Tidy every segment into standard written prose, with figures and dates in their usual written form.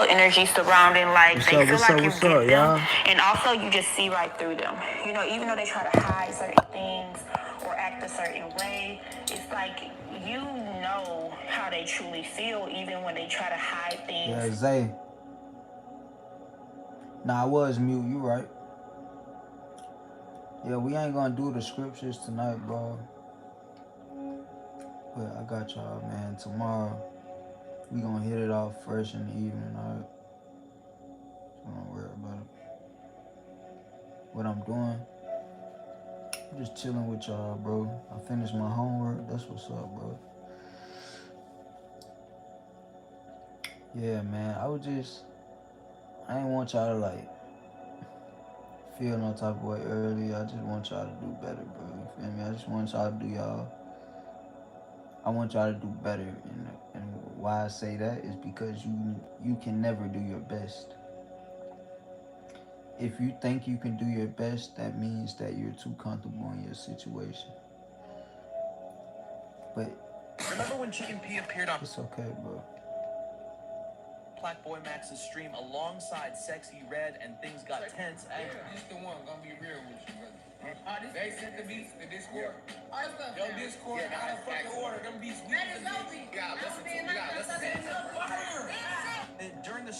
energy surrounding, like they feel like you get them, and also you just see right through them. You know, even though they try to hide certain things or act a certain way, it's like you know how they truly feel, even when they try to hide things. Yeah, Zay. Nah, I was mute. You right. Yeah, we ain't gonna do the scriptures tonight, bro. But I got y'all, man. Tomorrow, we gonna hit it off fresh in the evening, alright? So don't worry about it. What I'm doing, I'm just chilling with y'all, bro. I finished my homework. That's what's up, bro. Yeah, man. I ain't want y'all to, like, feel no type of way early. I just want y'all to do better, bro. You feel me? I just want y'all to do y'all. I want y'all to do better. And why I say that is because you can never do your best. If you think you can do your best, that means that you're too comfortable in your situation. But remember when Chicken P appeared on it's okay, bro. Black Boy Max's stream alongside Sexy Red and things got tense? This the one, gonna be real with you, brother. They sent the beats to Discord. Yo, Discord, out of fucking order. Them beats we can You gotta listen to it. You gotta listen to it. During the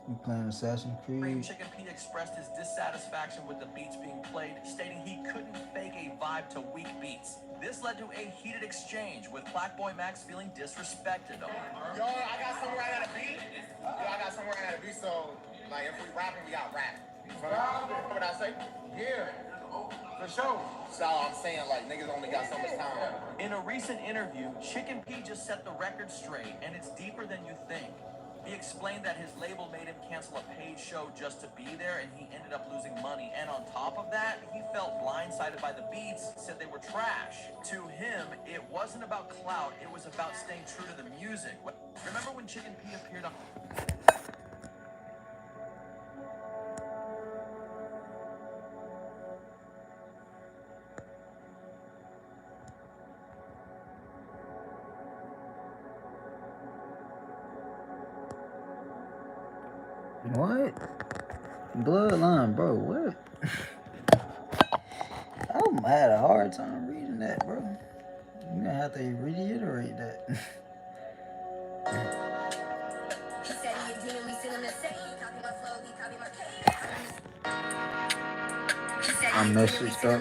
You playing Assassin's Creed? Chicken P expressed his dissatisfaction with the beats being played, stating he couldn't fake a vibe to weak beats. This led to a heated exchange, with Black Boy Max feeling disrespected. Yo, I got somewhere I gotta be. So, like, if we rapping, we got rap. What I say? Yeah. For sure. So I'm saying, like, niggas only got so much time. In a recent interview, Chicken P just set the record straight, and it's deeper than you think. He explained that his label made him cancel a paid show just to be there, and he ended up losing money. And on top of that, he felt blindsided by the beats, said they were trash. To him, it wasn't about clout, it was about staying true to the music. Remember when Chicken P appeared on... What? Bloodline, bro, what? I had a hard time reading that, bro. You're gonna have to reiterate that. I messaged up.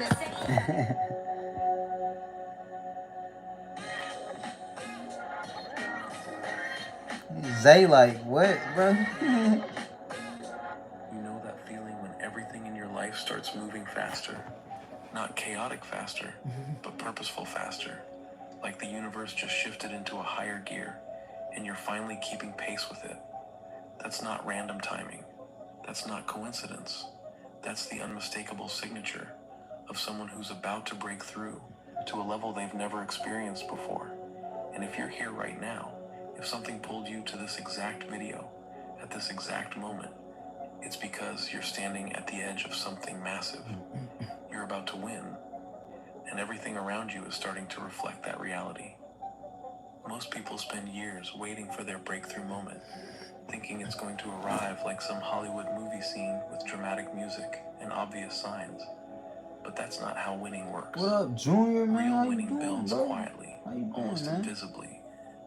Zay, like, what, bro? You know that feeling when everything in your life starts moving faster? Not chaotic faster, but purposeful faster. Like the universe just shifted into a higher gear, and you're finally keeping pace with it. That's not random timing. That's not coincidence. That's the unmistakable signature of someone who's about to break through to a level they've never experienced before. And if you're here right now, if something pulled you to this exact video at this exact moment, it's because you're standing at the edge of something massive. You're about to win, and everything around you is starting to reflect that reality. Most people spend years waiting for their breakthrough moment, thinking it's going to arrive like some Hollywood movie scene with dramatic music and obvious signs. But that's not how winning works. What up, Junior, man? Real How you winning doing, builds bro? quietly, How you doing, almost man? invisibly,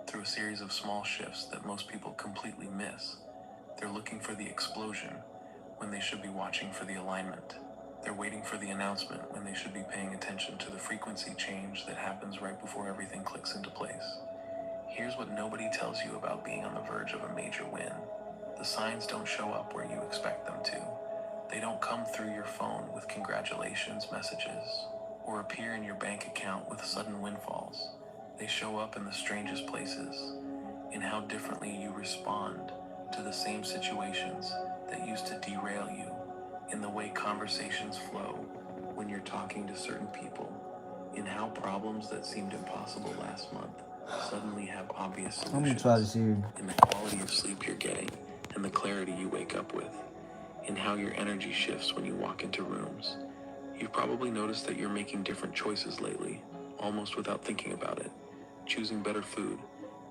through a series of small shifts that most people completely miss. They're looking for the explosion when they should be watching for the alignment. They're waiting for the announcement when they should be paying attention to the frequency change that happens right before everything clicks into place. Here's what nobody tells you about being on the verge of a major win. The signs don't show up where you expect them to. They don't come through your phone with congratulations messages or appear in your bank account with sudden windfalls. They show up in the strangest places, in how differently you respond to the same situations that used to derail you, in the way conversations flow when you're talking to certain people, in how problems that seemed impossible last month suddenly have obvious solutions. I'm gonna try to see you. In the quality of sleep you're getting and the clarity you wake up with, in how your energy shifts when you walk into rooms. You've probably noticed that you're making different choices lately, almost without thinking about it. Choosing better food,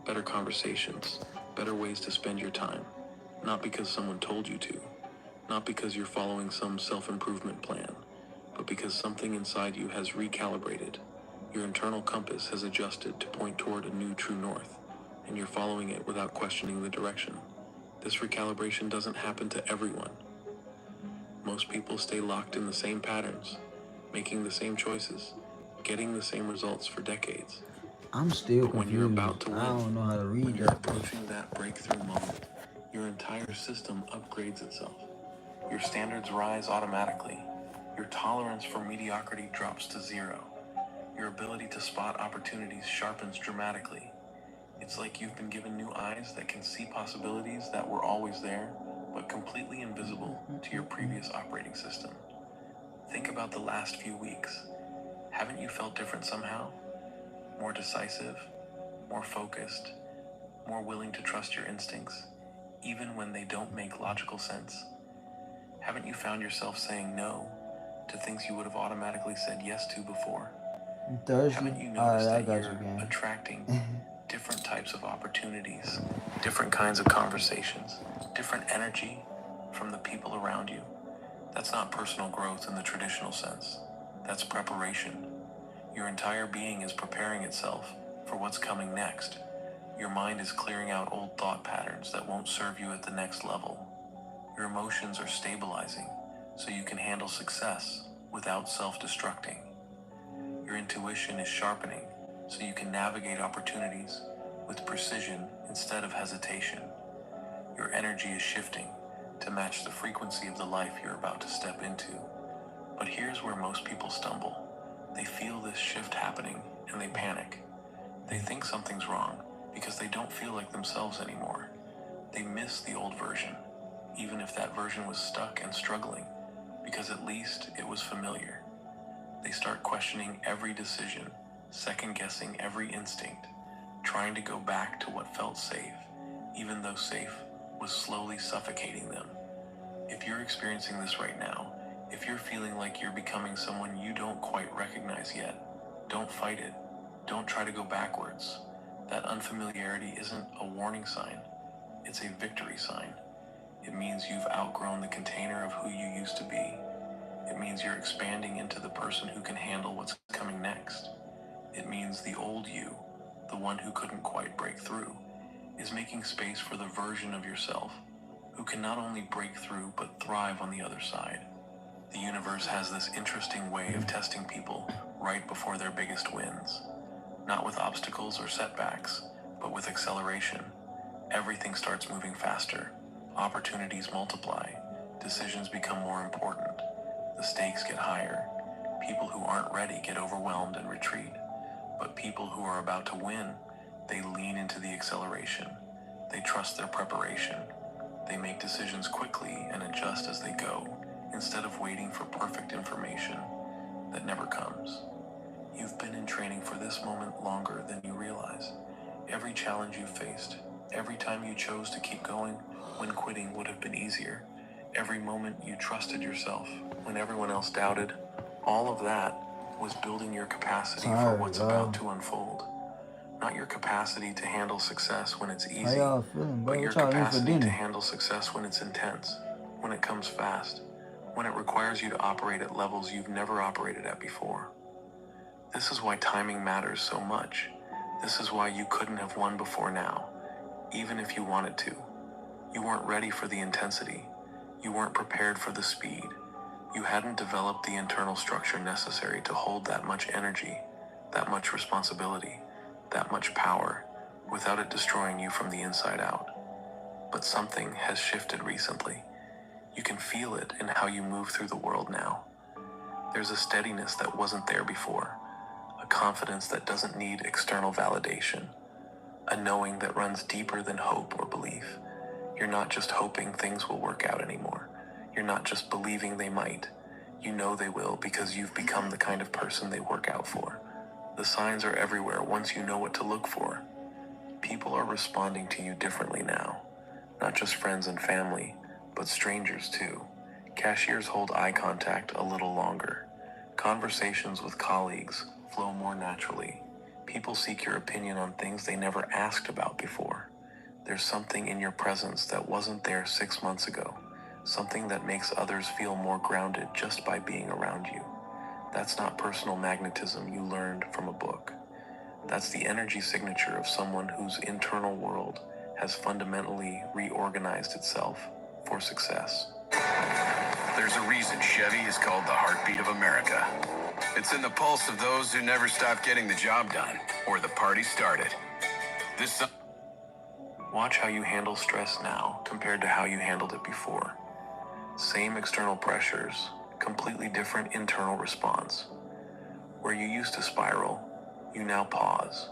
better conversations, better ways to spend your time, not because someone told you to, not because you're following some self-improvement plan, but because something inside you has recalibrated. Your internal compass has adjusted to point toward a new true north, and you're following it without questioning the direction. This recalibration doesn't happen to everyone. Most people stay locked in the same patterns, making the same choices, getting the same results for decades. I'm still But when you're about confused. to I win, don't know how to when read you're that. approaching that breakthrough moment, your entire system upgrades itself. Your standards rise automatically. Your tolerance for mediocrity drops to zero. Your ability to spot opportunities sharpens dramatically. It's like you've been given new eyes that can see possibilities that were always there, but completely invisible to your previous operating system. Think about the last few weeks. Haven't you felt different somehow? More decisive, more focused, more willing to trust your instincts, even when they don't make logical sense? Haven't you found yourself saying no to things you would have automatically said yes to before? Thirsty? Haven't you Alright, noticed I that got you're you, gang. attracting different types of opportunities, different kinds of conversations, different energy from the people around you? That's not personal growth in the traditional sense. That's preparation. Your entire being is preparing itself for what's coming next. Your mind is clearing out old thought patterns that won't serve you at the next level. Your emotions are stabilizing so you can handle success without self-destructing. Your intuition is sharpening so you can navigate opportunities with precision instead of hesitation. Your energy is shifting to match the frequency of the life you're about to step into. But here's where most people stumble. They feel this shift happening and they panic. They think something's wrong because they don't feel like themselves anymore. They miss the old version, even if that version was stuck and struggling, because at least it was familiar. They start questioning every decision, second-guessing every instinct, trying to go back to what felt safe, even though safe was slowly suffocating them. If you're experiencing this right now, if you're feeling like you're becoming someone you don't quite recognize yet, don't fight it. Don't try to go backwards. That unfamiliarity isn't a warning sign. It's a victory sign. It means you've outgrown the container of who you used to be. It means you're expanding into the person who can handle what's coming next. It means the old you, the one who couldn't quite break through, is making space for the version of yourself who can not only break through but thrive on the other side. The universe has this interesting way of testing people right before their biggest wins. Not with obstacles or setbacks, but with acceleration. Everything starts moving faster. Opportunities multiply. Decisions become more important. The stakes get higher. People who aren't ready get overwhelmed and retreat. But people who are about to win, they lean into the acceleration. They trust their preparation. They make decisions quickly and adjust as they go, instead of waiting for perfect information that never comes. You've been in training for this moment longer than you realize. Every challenge you faced, every time you chose to keep going when quitting would have been easier, every moment you trusted yourself when everyone else doubted, all of that was building your capacity for what's about to unfold. Not your capacity to handle success when it's easy, How y'all feeling, bro? but your What y'all eating for capacity to dinner? handle success when it's intense, when it comes fast, when it requires you to operate at levels you've never operated at before. This is why timing matters so much. This is why you couldn't have won before now, even if you wanted to. You weren't ready for the intensity. You weren't prepared for the speed. You hadn't developed the internal structure necessary to hold that much energy, that much responsibility, that much power, without it destroying you from the inside out. But something has shifted recently. You can feel it in how you move through the world now. There's a steadiness that wasn't there before, a confidence that doesn't need external validation, a knowing that runs deeper than hope or belief. You're not just hoping things will work out anymore. You're not just believing they might. You know they will because you've become the kind of person they work out for. The signs are everywhere once you know what to look for. People are responding to you differently now. Not just friends and family, but strangers too. Cashiers hold eye contact a little longer. Conversations with colleagues flow more naturally. People seek your opinion on things they never asked about before. There's something in your presence that wasn't there 6 months ago, something that makes others feel more grounded just by being around you. That's not personal magnetism you learned from a book. That's the energy signature of someone whose internal world has fundamentally reorganized itself for success. There's a reason Chevy is called the heartbeat of America. It's in the pulse of those who never stop getting the job done or the party started. Watch how you handle stress now compared to how you handled it before. Same external pressures, completely different internal response. Where you used to spiral, you now pause.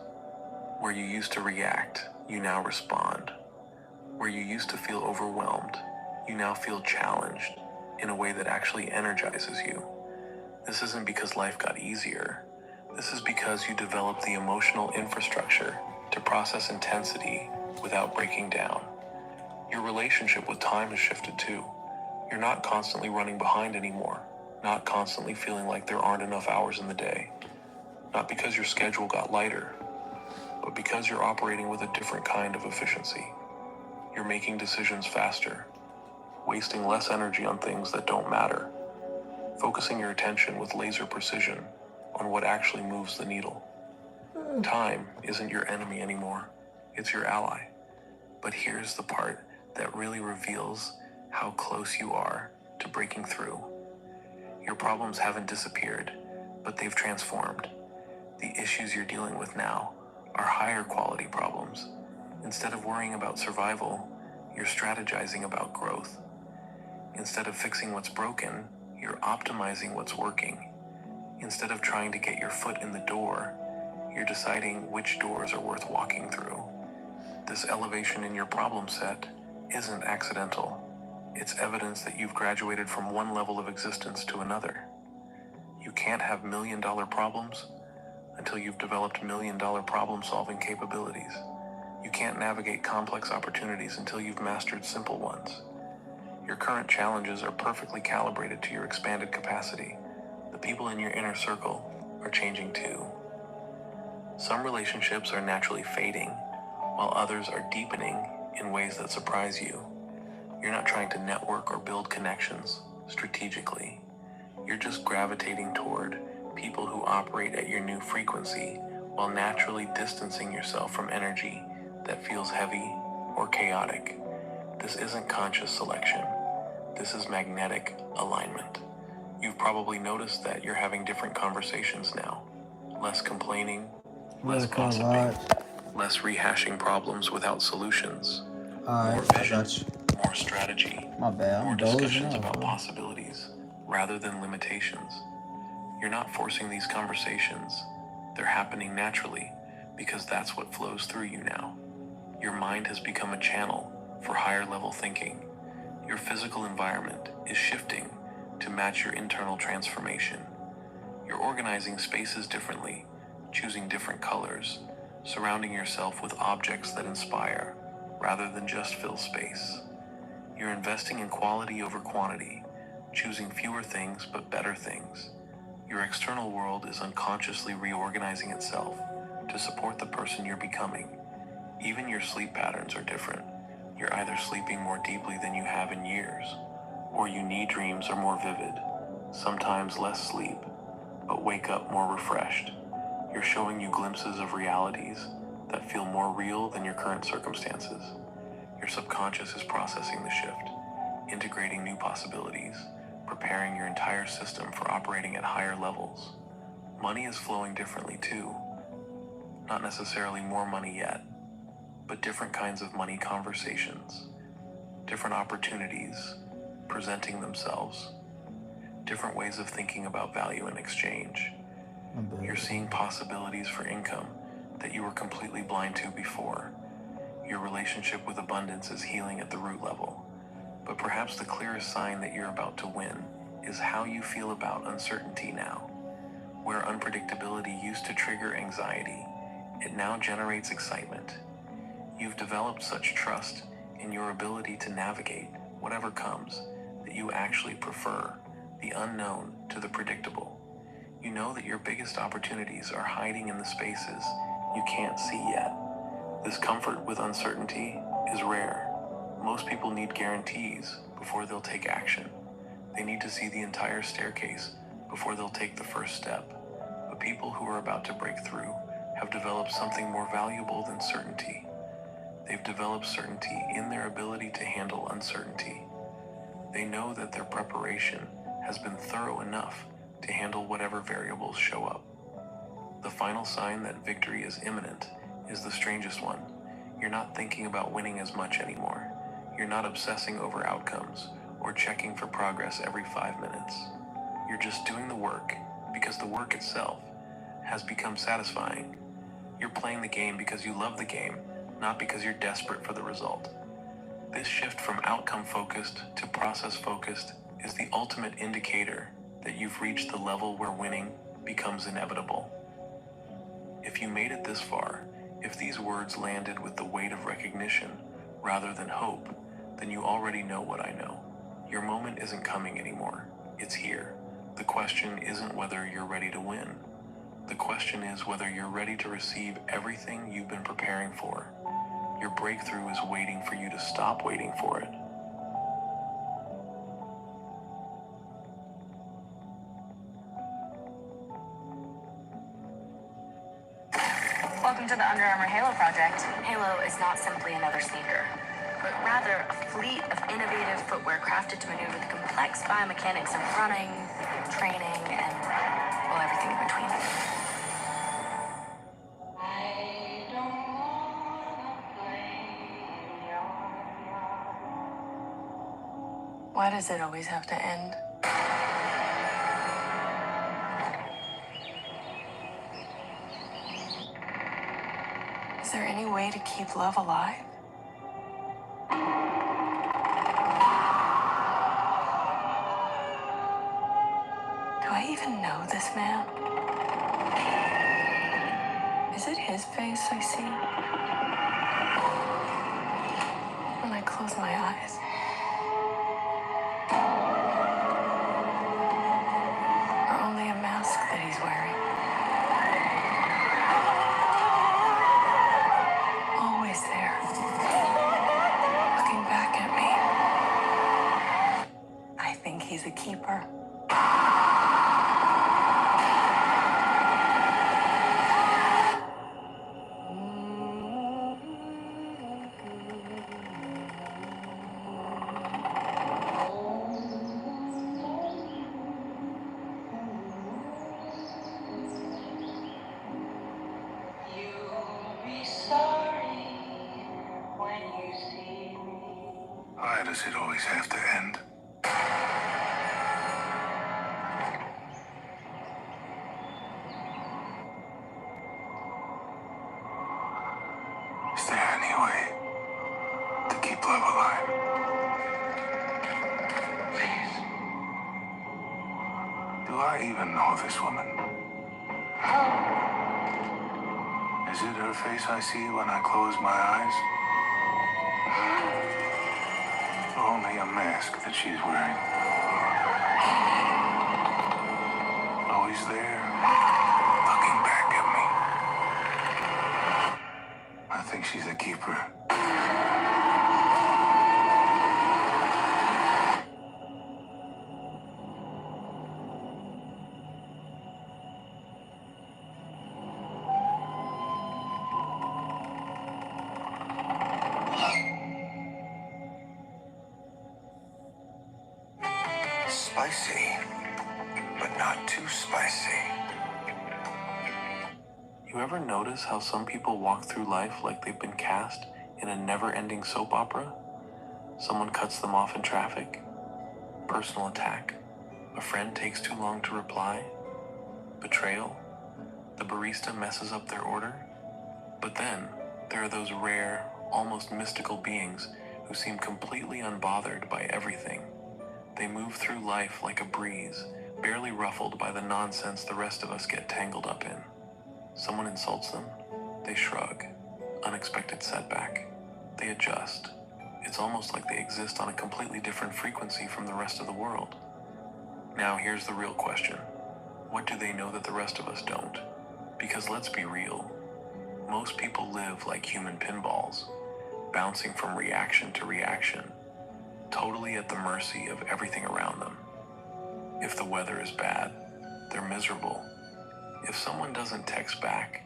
Where you used to react, you now respond. Where you used to feel overwhelmed, you now feel challenged in a way that actually energizes you. This isn't because life got easier. This is because you developed the emotional infrastructure to process intensity without breaking down. Your relationship with time has shifted too. You're not constantly running behind anymore, not constantly feeling like there aren't enough hours in the day. Not because your schedule got lighter, but because you're operating with a different kind of efficiency. You're making decisions faster, wasting less energy on things that don't matter, focusing your attention with laser precision on what actually moves the needle. Time isn't your enemy anymore, it's your ally. But here's the part that really reveals how close you are to breaking through. Your problems haven't disappeared, but they've transformed. The issues you're dealing with now are higher quality problems. Instead of worrying about survival, you're strategizing about growth. Instead of fixing what's broken, you're optimizing what's working. Instead of trying to get your foot in the door, you're deciding which doors are worth walking through. This elevation in your problem set isn't accidental. It's evidence that you've graduated from one level of existence to another. You can't have million-dollar problems until you've developed million-dollar problem-solving capabilities. You can't navigate complex opportunities until you've mastered simple ones. Your current challenges are perfectly calibrated to your expanded capacity. The people in your inner circle are changing too. Some relationships are naturally fading, while others are deepening in ways that surprise you. You're not trying to network or build connections strategically. You're just gravitating toward people who operate at your new frequency while naturally distancing yourself from energy that feels heavy or chaotic. This isn't conscious selection. This is magnetic alignment. You've probably noticed that you're having different conversations now. Less complaining, less gossiping, less rehashing problems without solutions. More vision, more strategy, more discussions about possibilities rather than limitations. You're not forcing these conversations. They're happening naturally because that's what flows through you now. Your mind has become a channel for higher level thinking. Your physical environment is shifting to match your internal transformation. You're organizing spaces differently, choosing different colors, surrounding yourself with objects that inspire rather than just fill space. You're investing in quality over quantity, choosing fewer things but better things. Your external world is unconsciously reorganizing itself to support the person you're becoming. Even your sleep patterns are different. You're either sleeping more deeply than you have in years, or your need dreams are more vivid. Sometimes less sleep, but wake up more refreshed. You're showing you glimpses of realities that feel more real than your current circumstances. Your subconscious is processing the shift, integrating new possibilities, preparing your entire system for operating at higher levels. Money is flowing differently too. Not necessarily more money yet, but different kinds of money conversations, different opportunities presenting themselves, different ways of thinking about value and exchange. You're seeing possibilities for income that you were completely blind to before. Your relationship with abundance is healing at the root level. But perhaps the clearest sign that you're about to win is how you feel about uncertainty now. Where unpredictability used to trigger anxiety, it now generates excitement. You've developed such trust in your ability to navigate whatever comes that you actually prefer the unknown to the predictable. You know that your biggest opportunities are hiding in the spaces you can't see yet. This comfort with uncertainty is rare. Most people need guarantees before they'll take action. They need to see the entire staircase before they'll take the first step. But people who are about to break through have developed something more valuable than certainty. They've developed certainty in their ability to handle uncertainty. They know that their preparation has been thorough enough to handle whatever variables show up. The final sign that victory is imminent is the strangest one. You're not thinking about winning as much anymore. You're not obsessing over outcomes or checking for progress every 5 minutes. You're just doing the work because the work itself has become satisfying. You're playing the game because you love the game, not because you're desperate for the result. This shift from outcome-focused to process-focused is the ultimate indicator that you've reached the level where winning becomes inevitable. If you made it this far, if these words landed with the weight of recognition rather than hope, then you already know what I know. Your moment isn't coming anymore. It's here. The question isn't whether you're ready to win. The question is whether you're ready to receive everything you've been preparing for. Your breakthrough is waiting for you to stop waiting for it. Welcome to the Under Armour Halo project. Halo is not simply another sneaker, but rather a fleet of innovative footwear crafted to maneuver the complex biomechanics of running, training, and, well, everything in between. Why does it always have to end? Is there any way to keep love alive? Do I even know this man? Is it his face I see when I close my eyes? Or only a mask that he's wearing? Always there, looking back at me. I think he's a keeper. Why does it always have to end? Is there any way to keep love alive? Please. Do I even know this woman? Is it her face I see when I close my eyes? Or only a mask that she's wearing? Always there, looking back at me. I think she's a keeper. Spicy, but not too spicy. You ever notice how some people walk through life like they've been cast in a never-ending soap opera? Someone cuts them off in traffic, personal attack, a friend takes too long to reply, betrayal, the barista messes up their order. But then, there are those rare, almost mystical beings who seem completely unbothered by everything. They move through life like a breeze, barely ruffled by the nonsense the rest of us get tangled up in. Someone insults them, they shrug. Unexpected setback. They adjust. It's almost like they exist on a completely different frequency from the rest of the world. Now here's the real question. What do they know that the rest of us don't? Because let's be real. Most people live like human pinballs. bouncing from reaction to reaction, totally at the mercy of everything around them. If the weather is bad, they're miserable. If someone doesn't text back,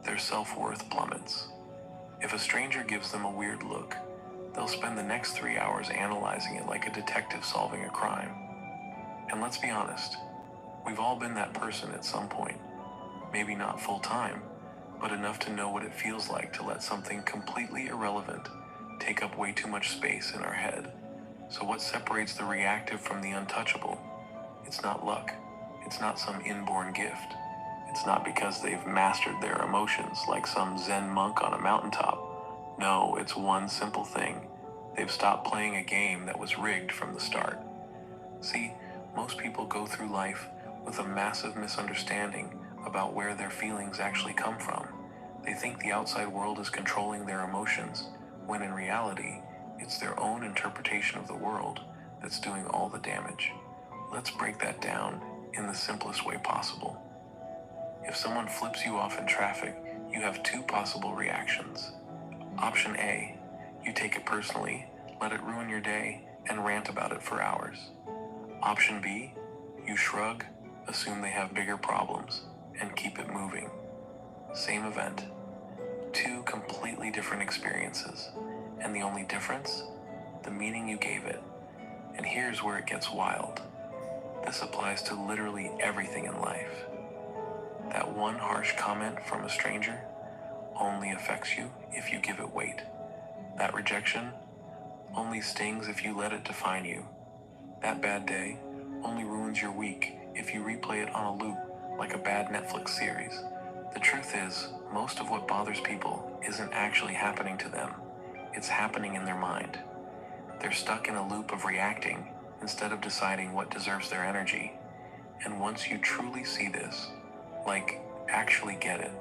their self-worth plummets. If a stranger gives them a weird look, they'll spend the next 3 hours analyzing it like a detective solving a crime. And let's be honest, we've all been that person at some point. Maybe not full-time, but enough to know what it feels like to let something completely irrelevant take up way too much space in our head. So what separates the reactive from the untouchable? It's not luck. It's not some inborn gift. It's not because they've mastered their emotions like some Zen monk on a mountaintop. No, it's one simple thing. They've stopped playing a game that was rigged from the start. See, most people go through life with a massive misunderstanding about where their feelings actually come from. They think the outside world is controlling their emotions, when in reality, it's their own interpretation of the world that's doing all the damage. Let's break that down in the simplest way possible. If someone flips you off in traffic, you have two possible reactions. Option A, you take it personally, let it ruin your day, and rant about it for hours. Option B, you shrug, assume they have bigger problems, and keep it moving. Same event. Two completely different experiences. And the only difference? The meaning you gave it. And here's where it gets wild. This applies to literally everything in life. That one harsh comment from a stranger only affects you if you give it weight. That rejection only stings if you let it define you. That bad day only ruins your week if you replay it on a loop like a bad Netflix series. The truth is, most of what bothers people isn't actually happening to them. It's happening in their mind. They're stuck in a loop of reacting instead of deciding what deserves their energy. And once you truly see this, like actually get it,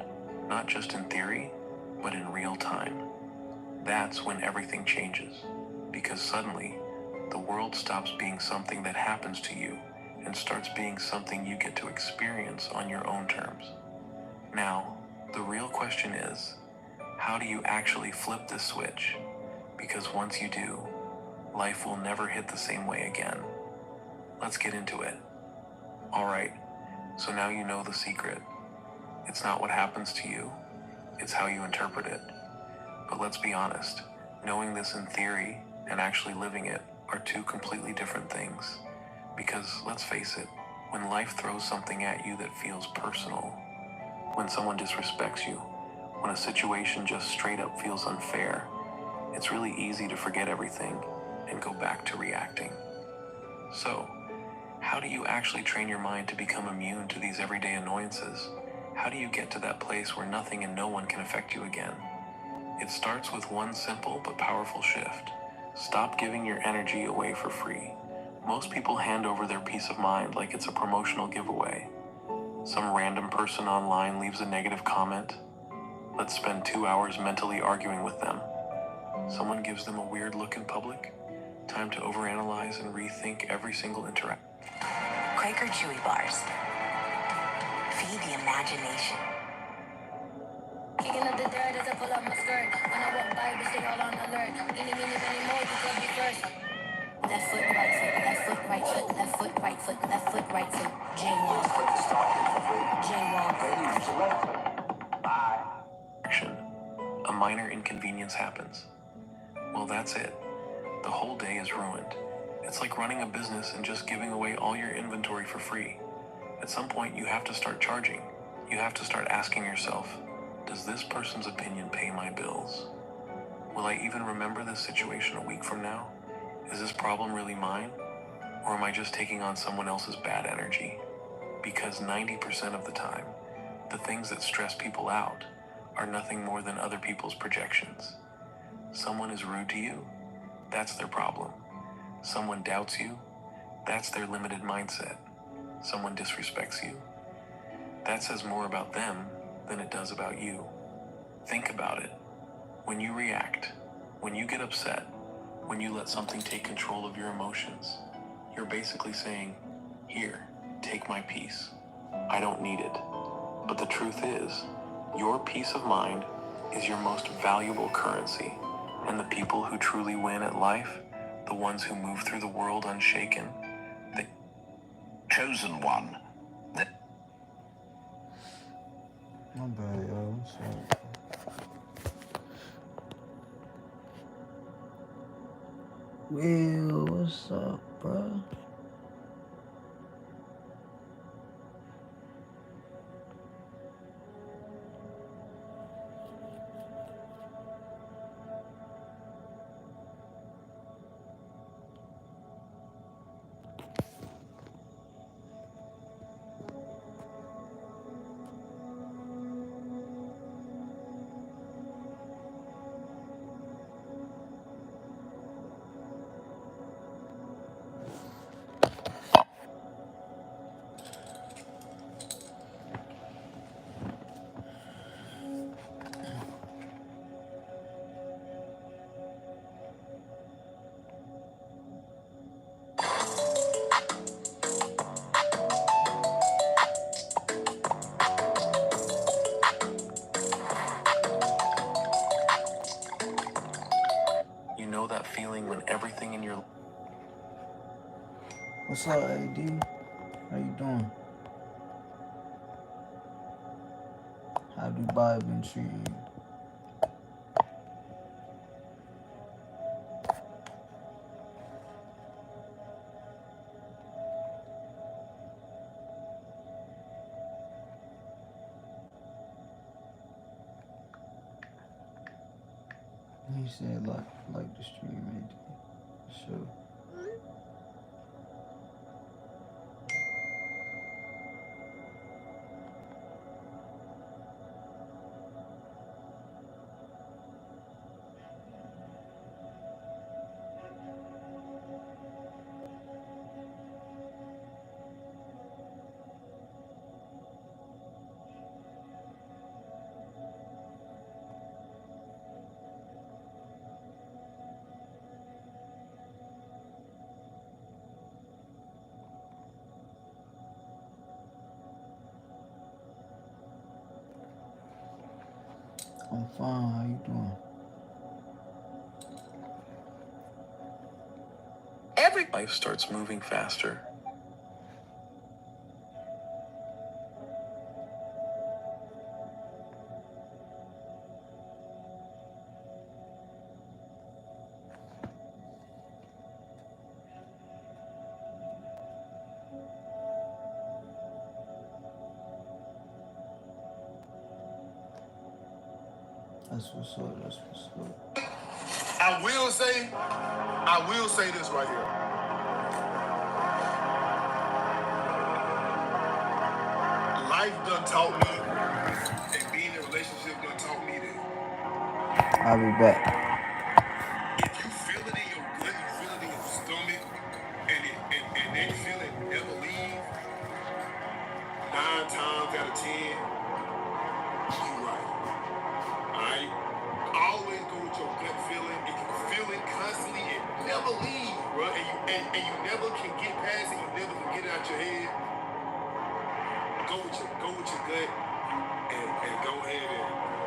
not just in theory, but in real time, that's when everything changes. Because suddenly, the world stops being something that happens to you and starts being something you get to experience on your own terms. Now, the real question is, how do you actually flip this switch? Because once you do, life will never hit the same way again. Let's get into it. Alright, so now you know the secret. It's not what happens to you, it's how you interpret it. But let's be honest, knowing this in theory and actually living it are two completely different things. Because let's face it, when life throws something at you that feels personal, when someone disrespects you, when a situation just straight up feels unfair, it's really easy to forget everything and go back to reacting. So, how do you actually train your mind to become immune to these everyday annoyances? How do you get to that place where nothing and no one can affect you again? It starts with one simple but powerful shift. Stop giving your energy away for free. Most people hand over their peace of mind like it's a promotional giveaway. Some random person online leaves a negative comment. Let's spend 2 hours mentally arguing with them. Someone gives them a weird look in public. Time to overanalyze and rethink every single interaction. Quaker Chewy Bars. Feed the imagination. Kicking up the dirt as I pull up my skirt. When I walk by, bitch, they all on alert. Any more, you could be first. Left foot, right foot, left foot, right foot, left foot, right foot, left foot, right foot. Jaywalk. Action. A minor inconvenience happens. Well, that's it. The whole day is ruined. It's like running a business and just giving away all your inventory for free. At some point, you have to start charging. You have to start asking yourself, does this person's opinion pay my bills? Will I even remember this situation a week from now? Is this problem really mine? Or am I just taking on someone else's bad energy? Because 90% of the time, the things that stress people out are nothing more than other people's projections. Someone is rude to you? That's their problem. Someone doubts you? That's their limited mindset. Someone disrespects you? That says more about them than it does about you. Think about it. When you react, when you get upset, when you let something take control of your emotions, you're basically saying, here, take my peace. I don't need it. But the truth is, your peace of mind is your most valuable currency. And the people who truly win at life, the ones who move through the world unshaken, the chosen one. My bad, yo. What's up? Will, what's up, bro? You know that feeling when everything in your... What's up, AD? How you doing? How Dubai been treating you? He said like the stream, AD. Sure. I'm fine. How you doing? Every life starts moving faster. That's what's up. That's what's up. I will say this right here. Life done taught me, and being in a relationship done taught me that I'll be back. if you feel it in your gut, you feel it in your stomach, and that feeling never leave, 9 times out of 10, you right. Alright? Always go with your gut feeling. If you feel it constantly, it never leaves, bro. And you never can get past it, you never can get it out your head. Go with your gut and go ahead and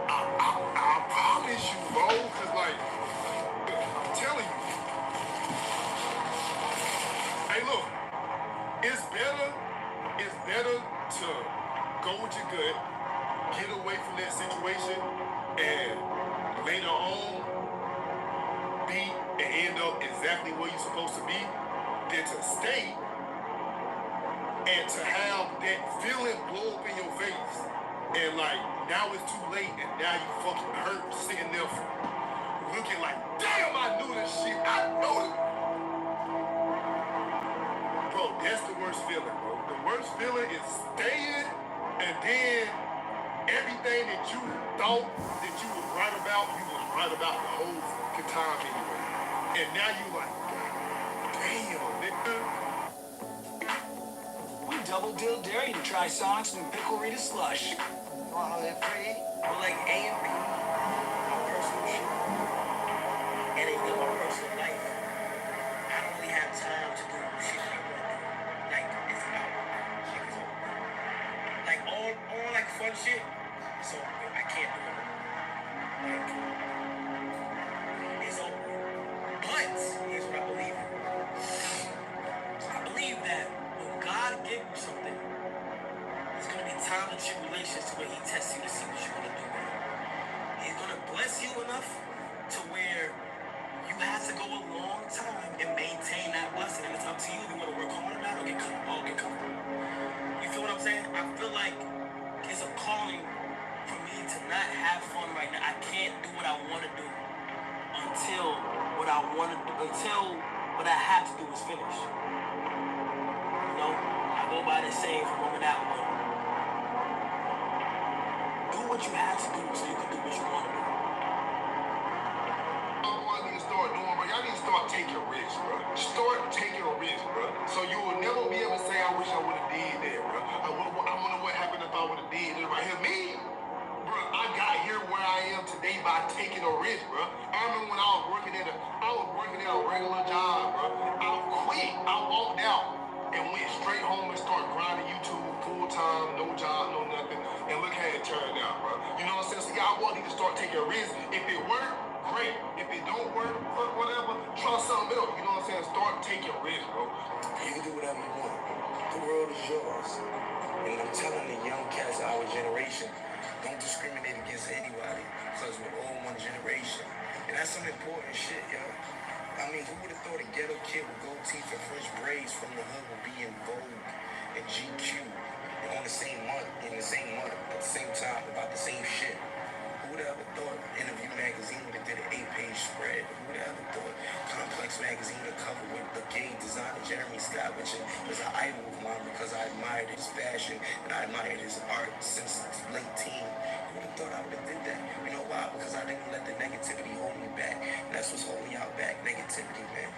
I promise you, bro, cause like I'm telling you, hey look, it's better to go with your gut, get away from that situation, and later on be and end up exactly where you're supposed to be, than to stay and to have that feeling blow up in your face. And like, now it's too late and now you fucking hurt sitting there looking like, damn, I knew this shit. I know it. Bro, that's the worst feeling, bro. The worst feeling is staying and then everything that you thought that you was right about, you was right about the whole fucking time anyway. And now you like, damn, nigga. We double dill dare you to try Sonic's new Pickle Rita slush. Well, they're free. Or like A and P, my personal shit. And in my personal life, I don't really have time to do shit I want to do. Like, it's about shit is over. Like, all like fun shit, so I can't do it. Like, it's it's over. But here's what I believe in. I believe that when God gives you something, there's gonna be times and tribulations to where He tests you to see what you're gonna do with it. He's gonna bless you enough to where you have to go a long time and maintain that blessing, and it's up to you if you want to work hard on that or get comfortable. You feel what I'm saying? I feel like it's a calling for me to not have fun right now. I can't do what I want to do until what I have to do is finished. You know, I go by the saying from over that one. Do what you have to do so you can do what you want to do. Y'all need to start doing, bro. Y'all need to start taking risks, bro. Start taking risks, bro. So you will never be able to say, I wish I would have did that, bro. I wonder what happened if I would have did it right here. Me, bro, I got here where I am today by taking a risk, bro. I remember when I was working at a regular job, bro. I quit. I walked out and went straight home and started grinding YouTube full time, no job, no nothing. And look how it turned out, bro. You know what I'm saying? So y'all need to start taking risks. If it works, great. If it don't work, fuck whatever, try something else. You know what I'm saying? Start taking risks, bro. You can do whatever you want. The world is yours. And I'm telling the young cats of our generation, don't discriminate against anybody because we're all one generation. And that's some important shit, yo. I mean, who would have thought a ghetto kid with gold teeth and fresh braids from the hood would be in Vogue and GQ and on the same month, at the same time, about the same shit? Who would have ever thought Interview Magazine would have did an 8-page spread? Who would have ever thought Complex Magazine would cover with the gay designer Jeremy Scott, which was an idol of mine because I admired his fashion and I admired his art since late teen. Who would have thought I would have did that? You know why? Because I didn't let the negativity hold me back. And that's what's holding y'all back, negativity, man.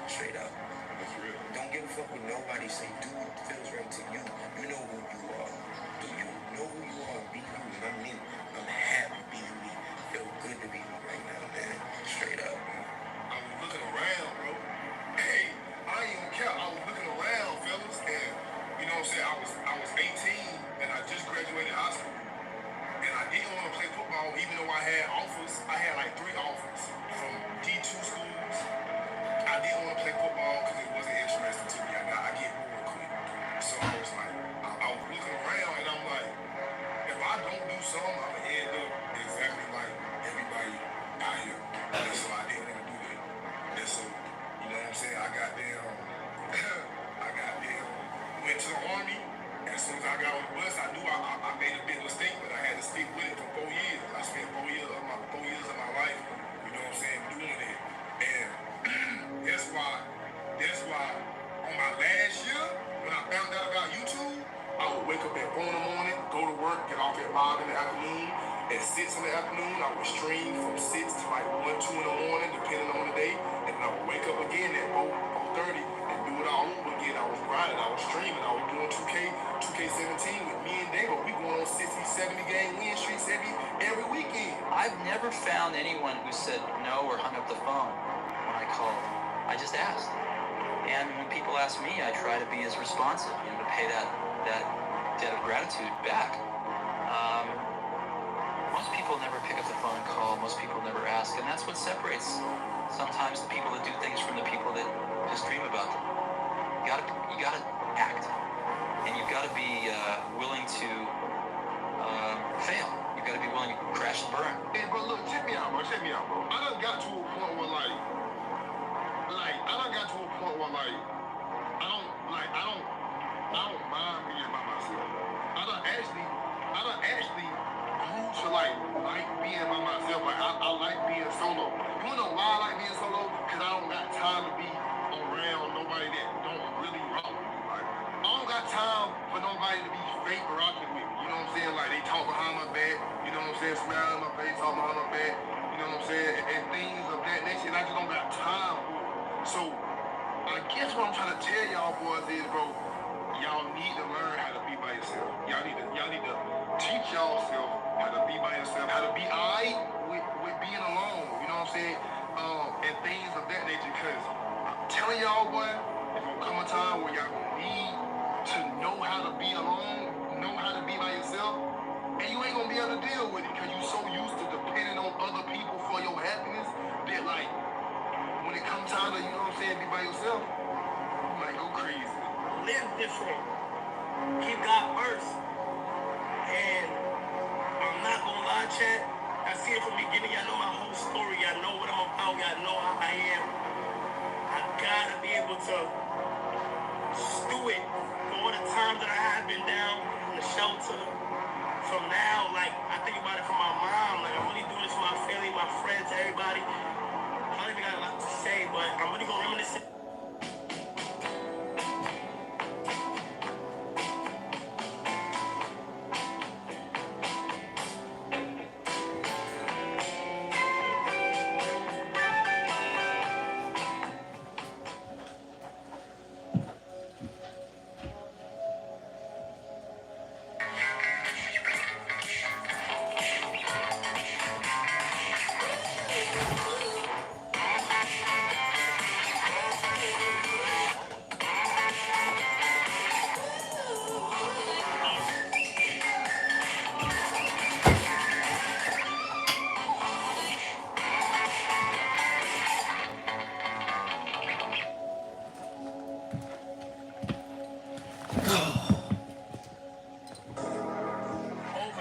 Straight up. That's real. Don't give a fuck what nobody say. Do what feels right to you. You know who you are. Do you know who you are? Be you. And I'm me. I'm happy to be me. Feel good to be me right now, man. Straight up. I was looking around, bro. Hey, I ain't even care. I was looking around, fellas, and you know what I'm saying? I was 18 and I just graduated high school. And I didn't want to play football even though I had offers. I had like 3 offers from D2 schools. I didn't want to play football because it wasn't interesting to me. I get bored quick. So I was like, I was looking around and I'm like, if I don't do something, I'm going to end up exactly like everybody out here. And so I didn't want to do that. And so, you know what I'm saying? I got down, went to the Army. As soon as I got on the bus, I knew I made a big mistake, but I had to stick with it for 4 years. I spent 4 years of my life, you know what I'm saying, doing it. And that's why on my last year, when I found out about YouTube, I would wake up at 4 in the morning, go to work, get off at 5 in the afternoon. At 6 in the afternoon, I would stream from 6 to like 1, 2 in the morning, depending on the day. And I would wake up again at 4:30 and do it all over again. I was grinding, I was streaming, I was doing 2K17 with me and David. We going on 60, 70 game win streaks every weekend. I've never found anyone who said no or hung up the phone when I called. I just asked. And when people ask me, I try to be as responsive, to pay that debt of gratitude back. Most people never pick up the phone and call. Most people never ask. And that's what separates sometimes the people that do things from the people that just dream about them. You gotta act. And you've got to be willing to fail. You've got to be willing to crash and burn. Hey, bro, look, check me out, bro. I done got to a point where, I don't mind being by myself. I done actually grew to, like being by myself. I like being solo. You wanna know why I like being solo? Because I don't got time to be around nobody that don't really rock with me. Like, I don't got time for nobody to be fake rocking with me. You know what I'm saying? Like, they talk behind my back. You know what I'm saying? Smile in my face, talk behind my back. You know what I'm saying? And things of that nature. And I just don't got time for it. So, I guess what I'm trying to tell y'all boys is, bro, y'all need to learn how to be by yourself. Y'all need to teach yourself how to be by yourself, how to be alright with being alone. You know what I'm saying? And things of that nature. Because I'm telling y'all, boy, it's gonna come a time where y'all gonna need to know how to be alone, know how to be by yourself, and you ain't gonna be able gonna deal with it because you're so used to depending on other people for your happiness that, like, when it comes time to, you know what I'm saying, be by yourself, you might go crazy. Live different. Keep God first. And I'm not gonna lie, chat. I see it from the beginning. Y'all know my whole story. Y'all know what I'm about. Y'all know how I am. I gotta be able to stew it for all the times that I have been down in the shelter. From now, like, I think about it from my mom. Like, I'm really doing this for my family, my friends, everybody. I don't even got a lot to say, but I'm really gonna reminisce.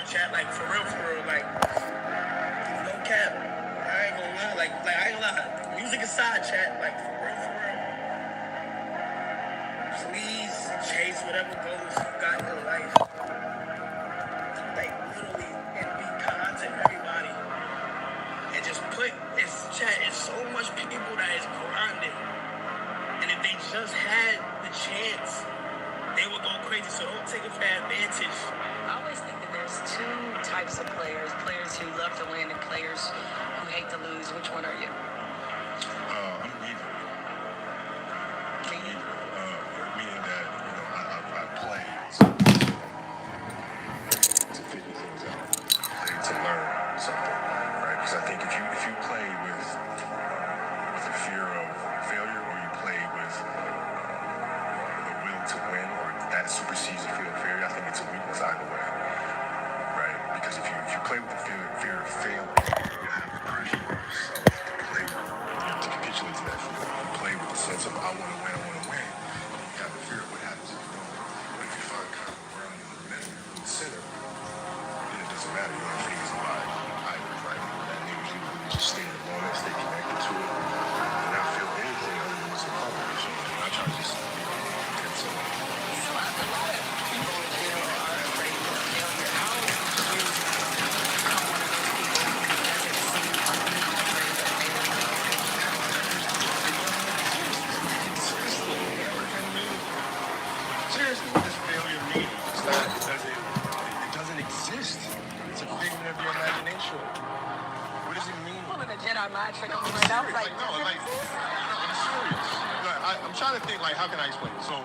Chat, like, for real, like, no cap. I ain't gonna lie, like, I ain't gonna lie. Music aside, chat, like, for real. Please chase whatever goals you got in your life. Like, literally, and be kind to everybody. And just put, it's so much people that is grinding. And if they just had the chance, they would go crazy. So don't take it for advantage. I always think that there's two types of players who love to win and players who hate to lose. Which one are you? I'm neither. Meaning that, you know, I play to figure things out, to learn something, right? Because I think if you play with the fear of failure, or you play with the will to win, or that supersedes the fear of failure, I think it's a weakness either way, right? Because if you play with the fear of failing, you have the pressure of yourself to play, to capitulate to that fear. You play with the sense of I want to win. You have the fear of what happens if you don't. But if you find common ground in the middle, in the center, then it doesn't matter. You don't phase by either, right? That means you just stay in the moment, stay connected to it, and not feel anything other than what's in front of you. So I try to just be intense in it. So a lot of people in general are afraid of failure. How do you become one of those people who doesn't see others afraid of failure? Seriously, what does failure mean? It doesn't exist. It's a figment of your imagination. What does it mean? Pulling a Jedi mind trick on me right now. Like, no, I'm serious. I'm trying to think, like, how can I explain it? So,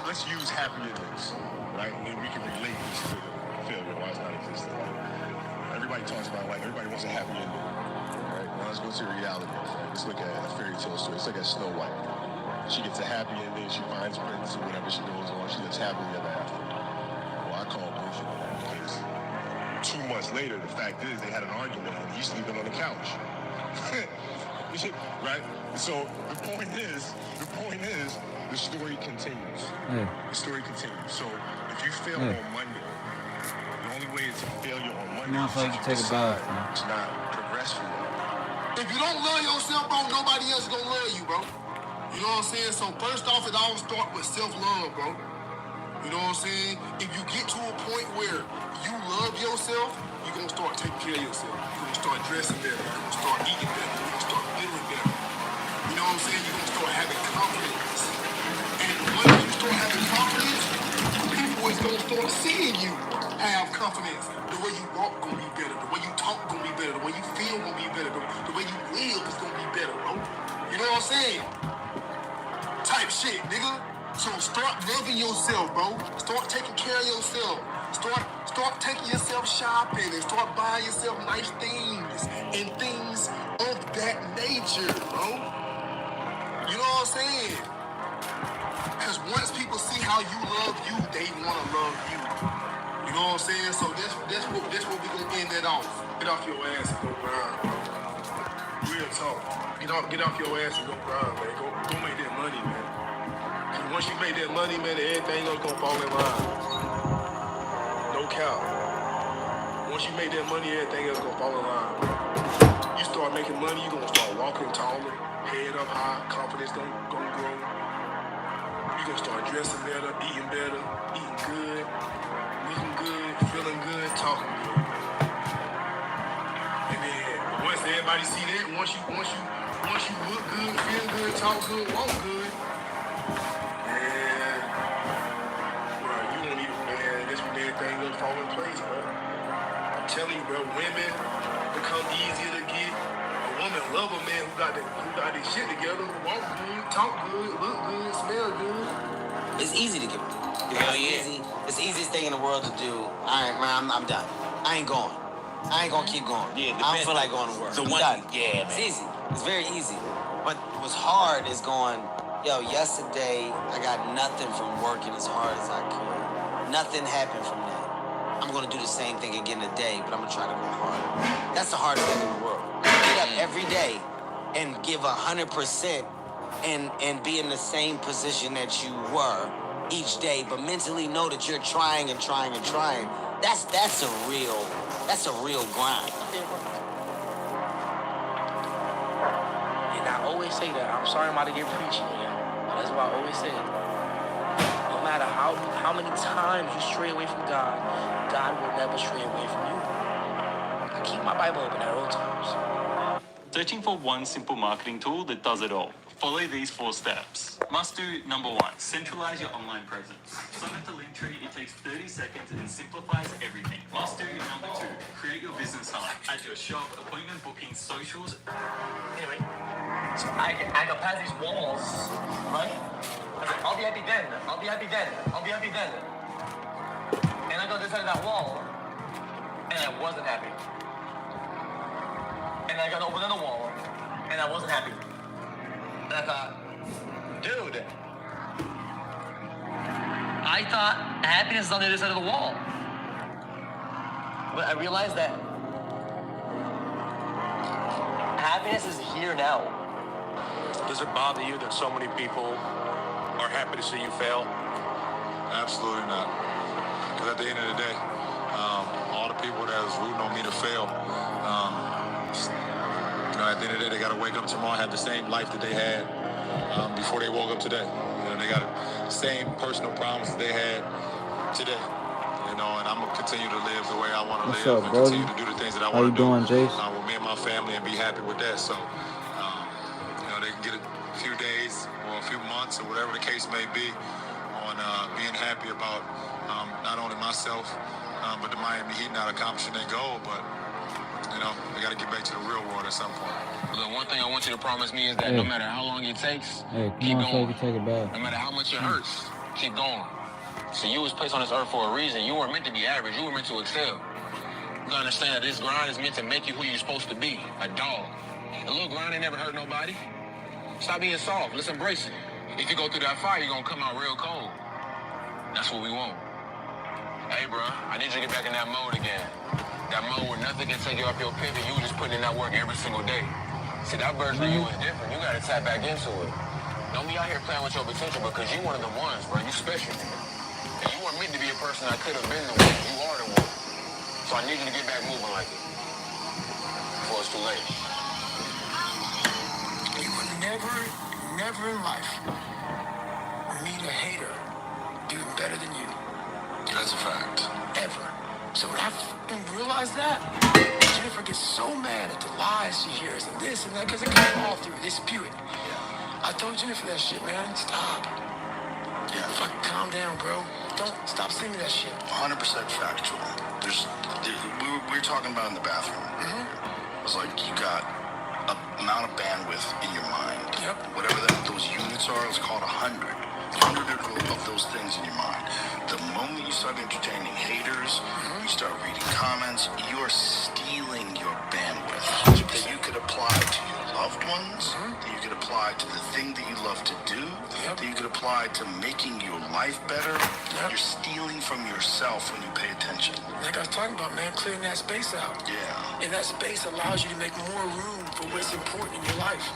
let's use happy endings, right? And then we can relate this to failure, why it's not existing. Everybody talks about life. Everybody wants a happy ending, right? Now let's go to reality. Right? Let's look at a fairy tale story. Let's look at Snow White. She gets a happy ending. She finds prince or whatever she goes on. She lives happily ever after. Well, I call bullshit on that because 2 months later, the fact is they had an argument and he's sleeping on the couch. Right? So the point is, the story continues. Yeah. The story continues. So if you fail on Monday, the only way to failure on Monday Now it's like you take a bath, man. to not progress from that. If you don't love yourself, bro, nobody else is gonna love you, bro. You know what I'm saying? So first off, it all starts with self-love, bro. You know what I'm saying? If you get to a point where you love yourself, you're gonna start taking care of yourself. You're gonna start dressing better. You're gonna start eating better. You're gonna start feeling better. You know what I'm saying? You're gonna start having confidence. And once you start having confidence, people is gonna start seeing you have confidence. The way you walk gonna be better. The way you talk gonna be better. The way you feel gonna be better. The way you live is gonna be better, bro. You know what I'm saying? Type shit, nigga. So start loving yourself, bro. Start taking care of yourself. Start taking yourself shopping and start buying yourself nice things and things of that nature, bro. You know what I'm saying? Because once people see how you love you, they want to love you. You know what I'm saying? So that's what we gonna end that off. Get off your ass and go grind, bro. Real talk. Get off your ass and go grind, man. Go make that money, man. And once you make that money, man, everything else gonna fall in line. No cap. Once you make that money, everything else gonna fall in line. You start making money, you gonna start walking taller, head up high, confidence gonna grow. You gonna start dressing better, eating good, looking good, feeling good, talking good. And then once everybody see that, once you look good, feel good, talk good, walk good, man, bro, you don't even, man, that's when everything gonna fall in place, bro. I'm telling you, bro, women become easier to get. A woman love a man who got this shit together, who walk good, talk good, look good, smell good. It's easy to get. It's the easiest thing in the world to do. All right, man, I'm done. I ain't going. I ain't gonna keep going. Yeah, I don't feel like going to work. I'm done. Yeah, man. It's easy. It's very easy. But what's hard is going, yo, yesterday I got nothing from working as hard as I could. Nothing happened from that. I'm gonna do the same thing again today, but I'm gonna try to go harder. That's the hardest thing in the world. Get up every day and give 100% and be in the same position that you were each day, but mentally know that you're trying and trying and trying. That's a real grind. And I always say that. I'm sorry I'm about to get preachy, man. But that's what I always say. No matter how many times you stray away from God, God will never stray away from you. I keep my Bible open at all times. Searching for one simple marketing tool that does it all. Follow these 4 steps. Must do number 1, centralize your online presence. Sign up to Linktree, it takes 30 seconds and simplifies everything. Must do number 2, create your business hub. Add your shop, appointment booking, socials. Anyway, so I got past these walls, right? I said, I'll be happy then. I'll be happy then. I'll be happy then. And I got this side of that wall, and I wasn't happy. And I got over another wall, and I wasn't happy. And I thought, dude, I thought happiness is on the other side of the wall. But I realized that happiness is here now. Does it bother you that so many people are happy to see you fail? Absolutely not. Because at the end of the day, all the people that was rooting on me to fail, at the end of the day, they got to wake up tomorrow and have the same life that they had before they woke up today. They got the same personal problems that they had today. And I'm going to continue to live the way I want to live and continue to do the things that I want to do. How you doing, Jace? With me and my family and be happy with that. So, they can get a few days or a few months or whatever the case may be on being happy about not only myself, but the Miami Heat not accomplishing their goal, but they got to get back to the real world at some point. The one thing I want you to promise me is that no matter how long it takes, keep going. So you can take it back. No matter how much it hurts, keep going. So you was placed on this earth for a reason. You weren't meant to be average. You were meant to excel. You gotta understand that this grind is meant to make you who you're supposed to be, a dog. A little grind ain't never hurt nobody. Stop being soft. Let's embrace it. If you go through that fire, you're gonna come out real cold. That's what we want. Hey, bro, I need you to get back in that mode again. That mode where nothing can take you off your pivot. You just putting in that work every single day. See, that version of you is different. You gotta tap back into it. Don't be out here playing with your potential because you one of the ones, bro. You special. And you weren't meant to be a person that could have been the one. You are the one. So I need you to get back moving like it before it's too late. You will never in life meet a hater doing better than you. That's a fact. Ever. So when I realized that, Jennifer gets so mad at the lies she hears and this and that because it comes all through. They spew it. I told Jennifer that shit, man. Stop. Yeah, fucking calm down, bro. Don't stop saying that shit. 100% factual. We were talking about in the bathroom. It was like you got an amount of bandwidth in your mind. Yep. Whatever those units are, it's called 100. 100 of those things in your mind. The moment you start entertaining haters, you start reading comments, you are stealing your bandwidth that you could apply to your loved ones, that you could apply to the thing that you love to do, that you could apply to making your life better. You're stealing from yourself when you pay attention. Like I was talking about, man, clearing that space out. Yeah. And that space allows you to make more room for what's important in your life.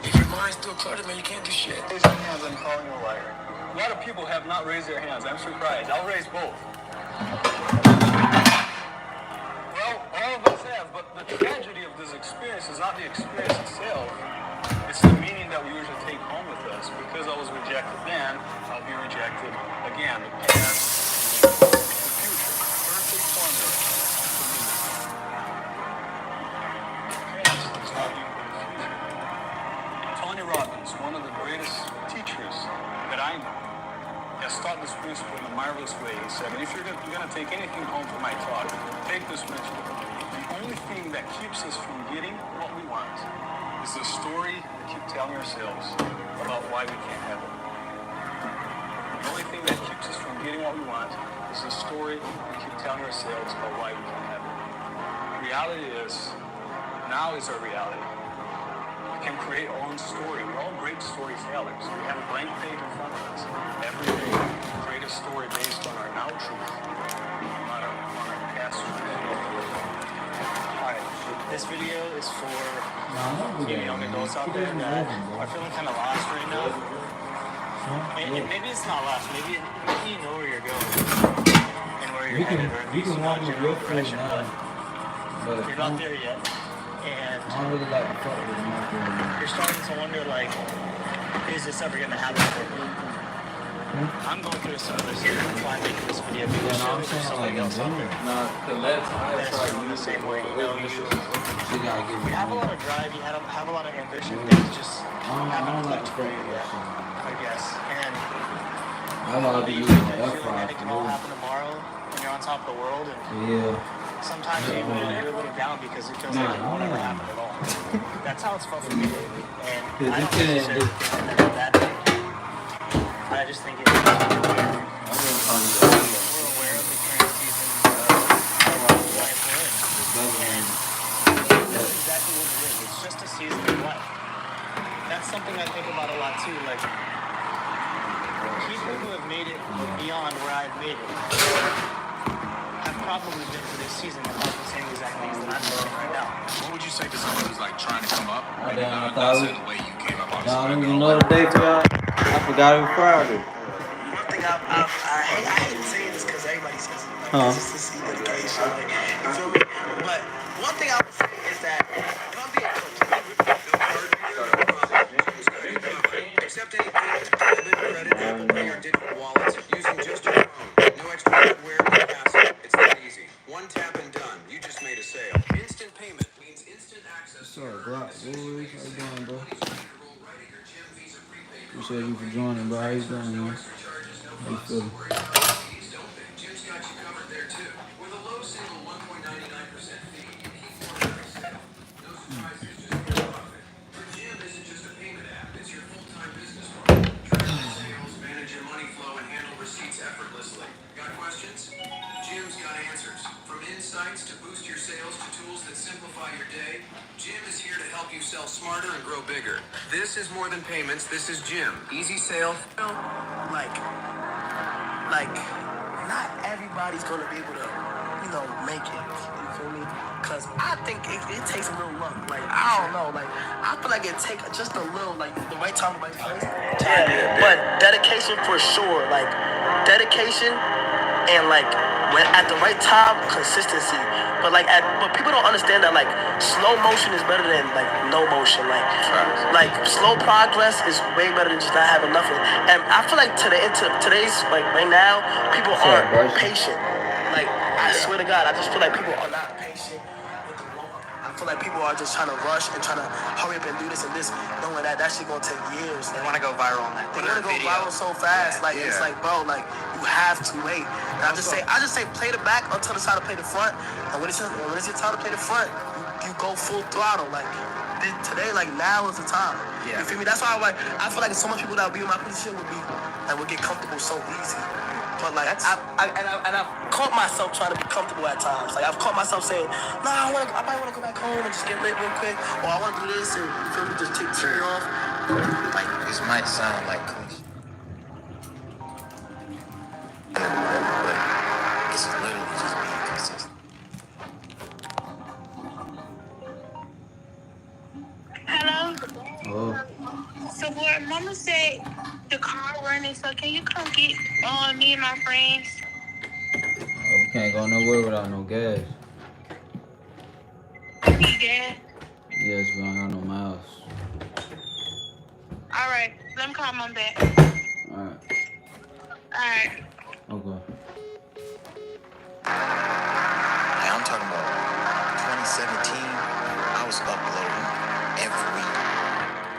If your mind's still cluttered, man, you can't do shit. Raise your hands, I'm calling you a liar. A lot of people have not raised their hands. I'm surprised. I'll raise both. Well, all of us have, but the tragedy of this experience is not the experience itself. It's the meaning that we usually take home with us. Because I was rejected then, I'll be rejected again. The past, the future. Perfect formula for me. The past is not equal to the future. Tony Robbins, one of the greatest teachers that I know, has taught this principle in a marvelous way. He said, if you're going to take anything home from my talk, take this principle. The only thing that keeps us from getting what we want is the story we keep telling ourselves about why we can't have it. The only thing that keeps us from getting what we want is the story we keep telling ourselves about why we can't have it. The reality is, now is our reality. We can create our own story. We're all great storytellers. We have a blank page in front of us. Every day, create a story based on our now truth, not our past truth. Alright, this video is for you young adults out there that are feeling kind of lost right now. And maybe it's not lost. Maybe you know where you're going and where you're headed, or at least you know the general direction, but you're not there yet. And I don't really like to fuck with them. you're starting to wonder, like, is this ever going to happen for me? I'm going through a similar situation. That's why I'm making this video. Because there's somebody else out there. That's feeling the same way. You know, you have a lot of drive, you have a lot of ambition. Things just haven't clicked for you yet, I guess. And I'm gonna be using the F5. it can all happen tomorrow when you're on top of the world. And sometimes you're a little down because it feels like it won't ever happen at all. That's how it's felt for me lately. And I don't necessarily think it's that bad. I just think it's we're aware of the current season of life we're in. And that's exactly what it is. It's just a season of life. That's something I think about a lot too. Like, people who have made it beyond where I've made it have probably been through this season about the same exact things that I'm doing right now. What would you say to someone who's like trying to come up? I Not saying the way you came up, don't obviously. even know the date, y'all. I forgot it was Friday. One thing I hate saying this because everybody says it. Like, consistency, dedication, like, you feel me? But one thing I would say is that if I'm being accept any payment, debit, credit, Apple Pay, or digital wallets using just your phone. No extra hardware, no hassle. It's that easy. One tap and done. You just made a sale. Instant payment means instant access. What's up, Glock? How you doing, bro? Appreciate you for joining, bro. How you doing, man? How you feeling? Jim's got you covered there too. With a low single 1.99% fee, no surprises, just get profit. For Jim isn't just a payment app, it's your full-time business partner. Track your sales, manage your money flow, and handle receipts effortlessly. Got questions? Jim's got answers. From insights to boost your sales to tools that simplify your day, Jim is here to help you sell smarter and grow bigger. This is more than payments. This is Jim. Easy sale. Like, not everybody's gonna be able to, make it. You feel me? Cause I think it takes a little luck. Like, I don't know. Like, I feel like it takes just a little, like, the right time, the right place. Yeah. But dedication for sure. Like, dedication and like when at the right time, consistency. But but people don't understand that like slow motion is better than like no motion. Like slow progress is way better than just not having nothing. And I feel like today's like right now, people aren't patient. Like I swear to God, I just feel like people are not patient with the law. I feel like people are just trying to rush and trying to hurry up and do this and this, knowing that shit gonna take years. They want to go viral on that. They want to go viral so fast. It's like, bro, like you have to wait. And I just say play the back until it's time to play the front. And when it's your time to play the front, you go full throttle. Like today, like now is the time. Yeah. You feel me? That's why I feel like so much people that would be in my position would get comfortable so easy. But like caught myself trying to be comfortable at times. Like, I've caught myself saying, nah, I might want to go back home and just get lit real quick. Or I want to do this and, you feel me, just take the shirt off. Like, this might sound like cliche, but it's literally just being consistent. Hello? Oh, So, boy, Mama said the car running, so can you come get me and my friends? we can't go nowhere without no gas. Need gas? Yes, we don't have no miles. All right, let me call Mom back. Alright. All right. Okay. Hey, I'm talking about 2017, I was uploading every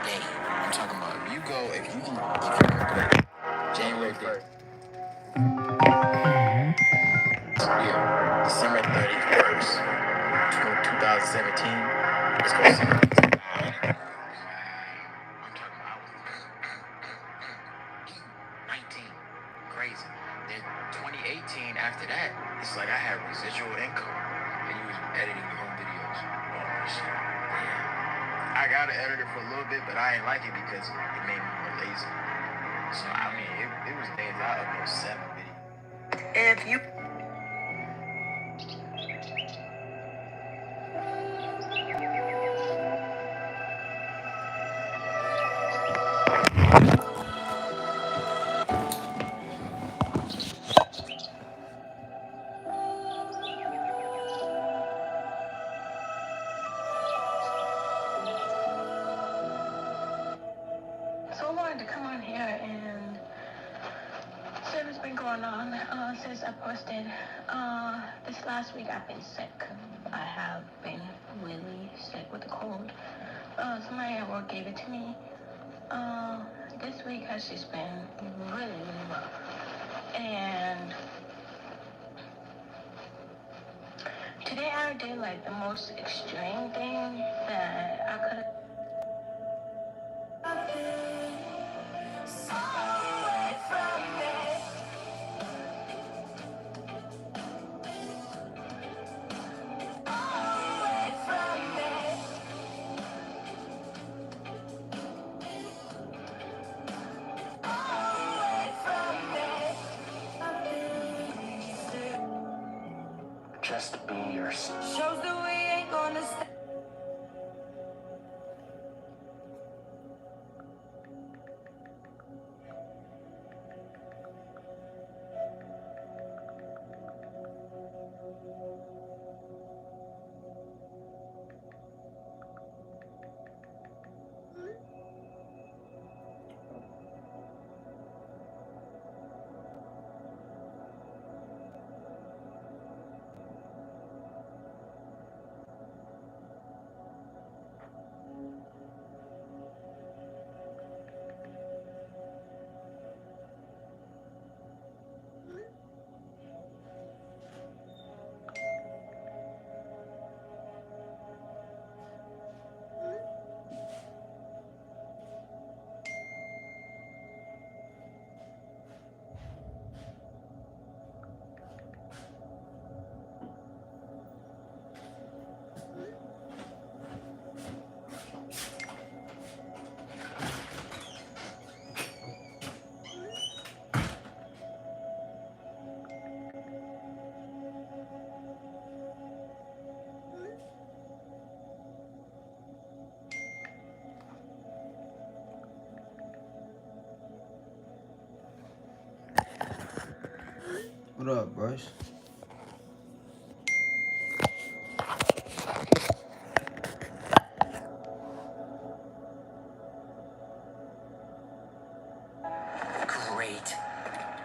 day. I'm talking about if you go January 1st. Yeah, December 31st, 2017. Let's go see. I'm talking about I was 19. Crazy. Then 2018, after that, it's like I had residual income. And you was editing your own videos. Oh, shit. Yeah. I got an editor for a little bit, but I ain't like it because it made me more lazy. So, I mean, it was days I upload 7 videos. If you... So I wanted to come on here and see what's been going on since I posted. This last week I've been sick. I have been really sick with a cold. Somebody at work gave it to me. This week has just been really, really rough. And today I did like the most extreme thing that I could have. Just be yourself. Shows that we ain't gonna stay. What up, Bryce? Great.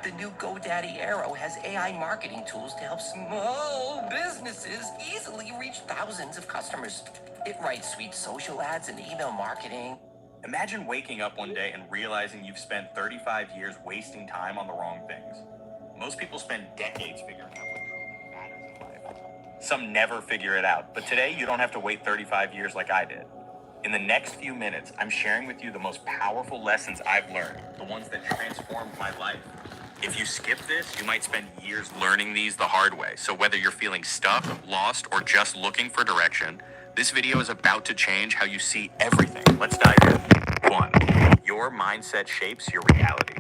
The new GoDaddy Arrow has AI marketing tools to help small businesses easily reach thousands of customers. It writes sweet social ads and email marketing. Imagine waking up one day and realizing you've spent 35 years wasting time on the wrong things. Most people spend decades figuring out what truly matters in life. Some never figure it out, but today you don't have to wait 35 years like I did. In the next few minutes, I'm sharing with you the most powerful lessons I've learned, the ones that transformed my life. If you skip this, you might spend years learning these the hard way. So whether you're feeling stuck, lost, or just looking for direction, this video is about to change how you see everything. Let's dive in. 1. Your mindset shapes your reality.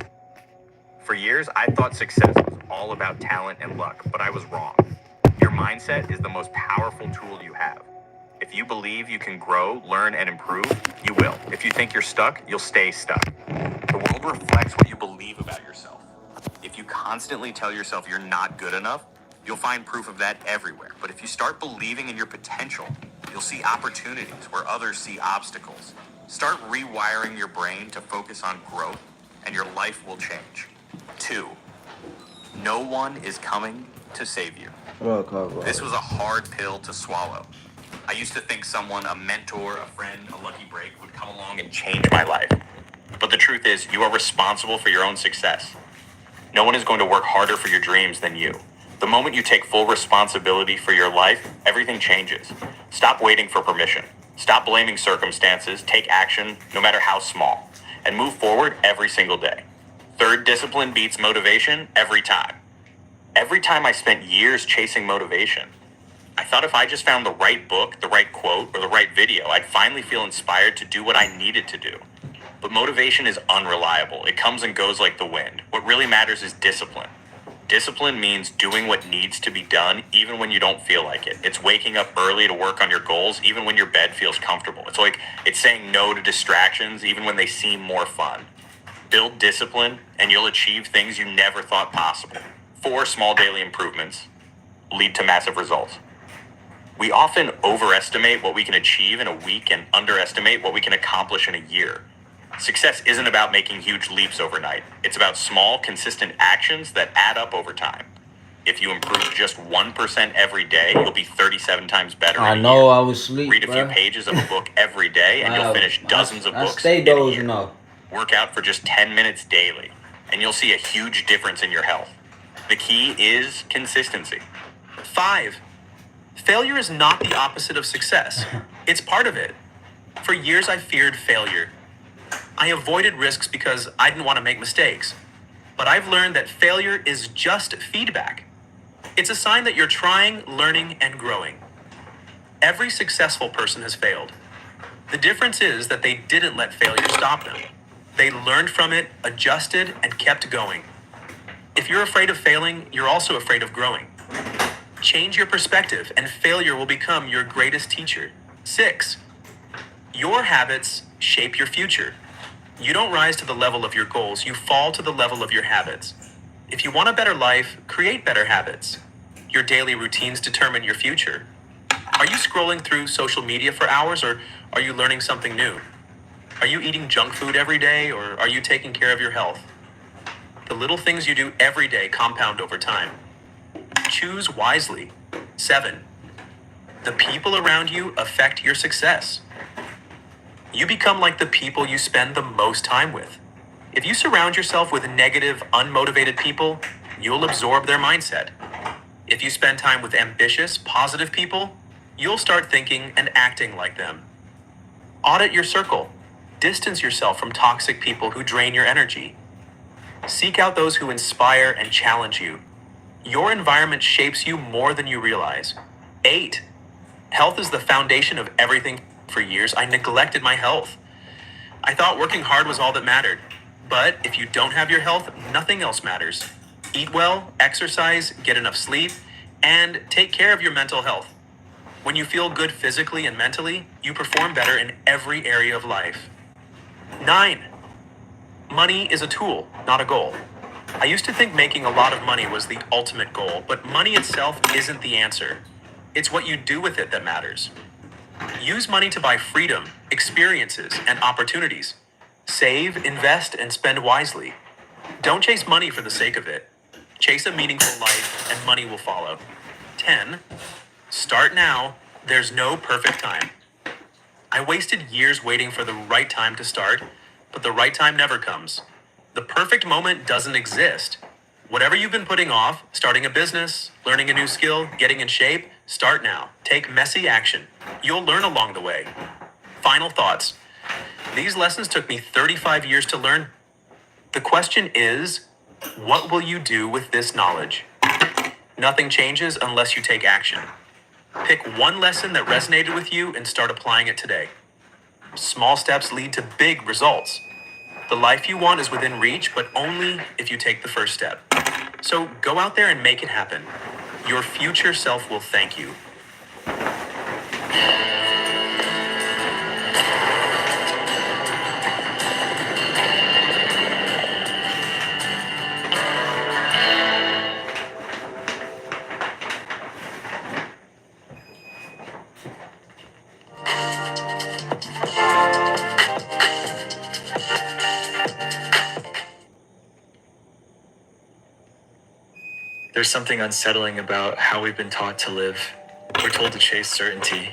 For years, I thought success was all about talent and luck, but I was wrong. Your mindset is the most powerful tool you have. If you believe you can grow, learn, and improve, you will. If you think you're stuck, you'll stay stuck. The world reflects what you believe about yourself. If you constantly tell yourself you're not good enough, you'll find proof of that everywhere. But if you start believing in your potential, you'll see opportunities where others see obstacles. Start rewiring your brain to focus on growth, and your life will change. 2. No one is coming to save you. This was a hard pill to swallow. I used to think someone, a mentor, a friend, a lucky break, would come along and change my life. But the truth is, you are responsible for your own success. No one is going to work harder for your dreams than you. The moment you take full responsibility for your life, everything changes. Stop waiting for permission. Stop blaming circumstances. Take action, no matter how small, and move forward every single day. 3rd, discipline beats motivation every time. Every time I spent years chasing motivation, I thought if I just found the right book, the right quote, or the right video, I'd finally feel inspired to do what I needed to do. But motivation is unreliable. It comes and goes like the wind. What really matters is discipline. Discipline means doing what needs to be done even when you don't feel like it. It's waking up early to work on your goals even when your bed feels comfortable. It's saying no to distractions even when they seem more fun. Build discipline and you'll achieve things you never thought possible. 4 small daily improvements lead to massive results. We often overestimate what we can achieve in a week and underestimate what we can accomplish in a year. Success isn't about making huge leaps overnight. It's about small, consistent actions that add up over time. If you improve just 1% every day, you'll be 37 times better. I know I was asleep. Read a few pages of a book every day, and you'll finish dozens of books stay in a dozing year. off. Work out for just 10 minutes daily, and you'll see a huge difference in your health. The key is consistency. 5. Failure is not the opposite of success. It's part of it. For years, I feared failure. I avoided risks because I didn't want to make mistakes. But I've learned that failure is just feedback. It's a sign that you're trying, learning, and growing. Every successful person has failed. The difference is that they didn't let failure stop them. They learned from it, adjusted, and kept going. If you're afraid of failing, you're also afraid of growing. Change your perspective, and failure will become your greatest teacher. 6. Your habits shape your future. You don't rise to the level of your goals, you fall to the level of your habits. If you want a better life, create better habits. Your daily routines determine your future. Are you scrolling through social media for hours, or are you learning something new? Are you eating junk food every day, or are you taking care of your health? The little things you do every day compound over time. Choose wisely. 7. The people around you affect your success. You become like the people you spend the most time with. If you surround yourself with negative, unmotivated people, you'll absorb their mindset. If you spend time with ambitious, positive people, you'll start thinking and acting like them. Audit your circle. Distance yourself from toxic people who drain your energy. Seek out those who inspire and challenge you. Your environment shapes you more than you realize. 8. Health is the foundation of everything. For years, I neglected my health. I thought working hard was all that mattered. But if you don't have your health, nothing else matters. Eat well, exercise, get enough sleep, and take care of your mental health. When you feel good physically and mentally, you perform better in every area of life. 9. Money is a tool, not a goal. I used to think making a lot of money was the ultimate goal, but money itself isn't the answer. It's what you do with it that matters. Use money to buy freedom, experiences, and opportunities. Save, invest, and spend wisely. Don't chase money for the sake of it. Chase a meaningful life, and money will follow. 10. Start now. There's no perfect time. I wasted years waiting for the right time to start, but the right time never comes. The perfect moment doesn't exist. Whatever you've been putting off, starting a business, learning a new skill, getting in shape, start now. Take messy action. You'll learn along the way. Final thoughts. These lessons took me 35 years to learn. The question is, What will you do with this knowledge? Nothing changes unless you take action. Pick one lesson that resonated with you and start applying it today. Small steps lead to big results. The life you want is within reach, but only if you take the first step. So go out there and make it happen. Your future self will thank you. There's something unsettling about how we've been taught to live. We're told to chase certainty,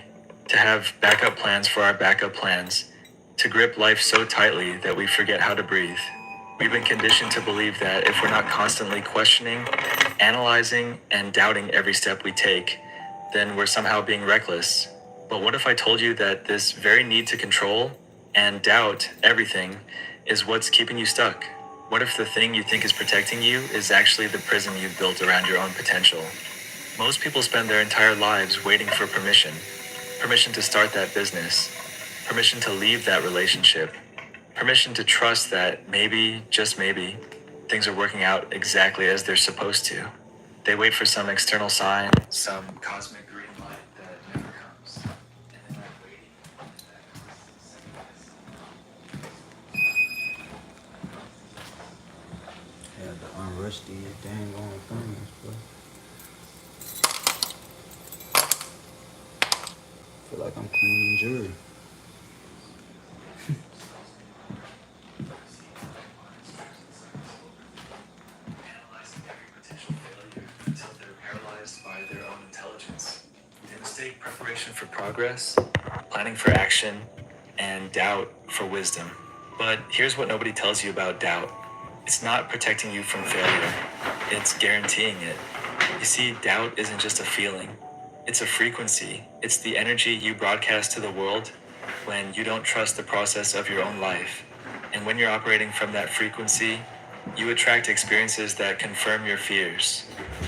to have backup plans for our backup plans, to grip life so tightly that we forget how to breathe. We've been conditioned to believe that if we're not constantly questioning, analyzing, and doubting every step we take, then we're somehow being reckless. But what if I told you that this very need to control and doubt everything is what's keeping you stuck? What if the thing you think is protecting you is actually the prison you've built around your own potential? Most people spend their entire lives waiting for permission. Permission to start that business. Permission to leave that relationship. Permission to trust that maybe, just maybe, things are working out exactly as they're supposed to. They wait for some external sign, some cosmic green light that never comes. And in that waiting, Yeah, the unrusty dang on things, bro. I feel like I'm cleaning jewelry. until they're paralyzed by their own intelligence. They mistake preparation for progress, planning for action, and doubt for wisdom. But here's what nobody tells you about doubt. It's not protecting you from failure. It's guaranteeing it. You see, doubt isn't just a feeling. It's a frequency. It's the energy you broadcast to the world when you don't trust the process of your own life. And when you're operating from that frequency, you attract experiences that confirm your fears.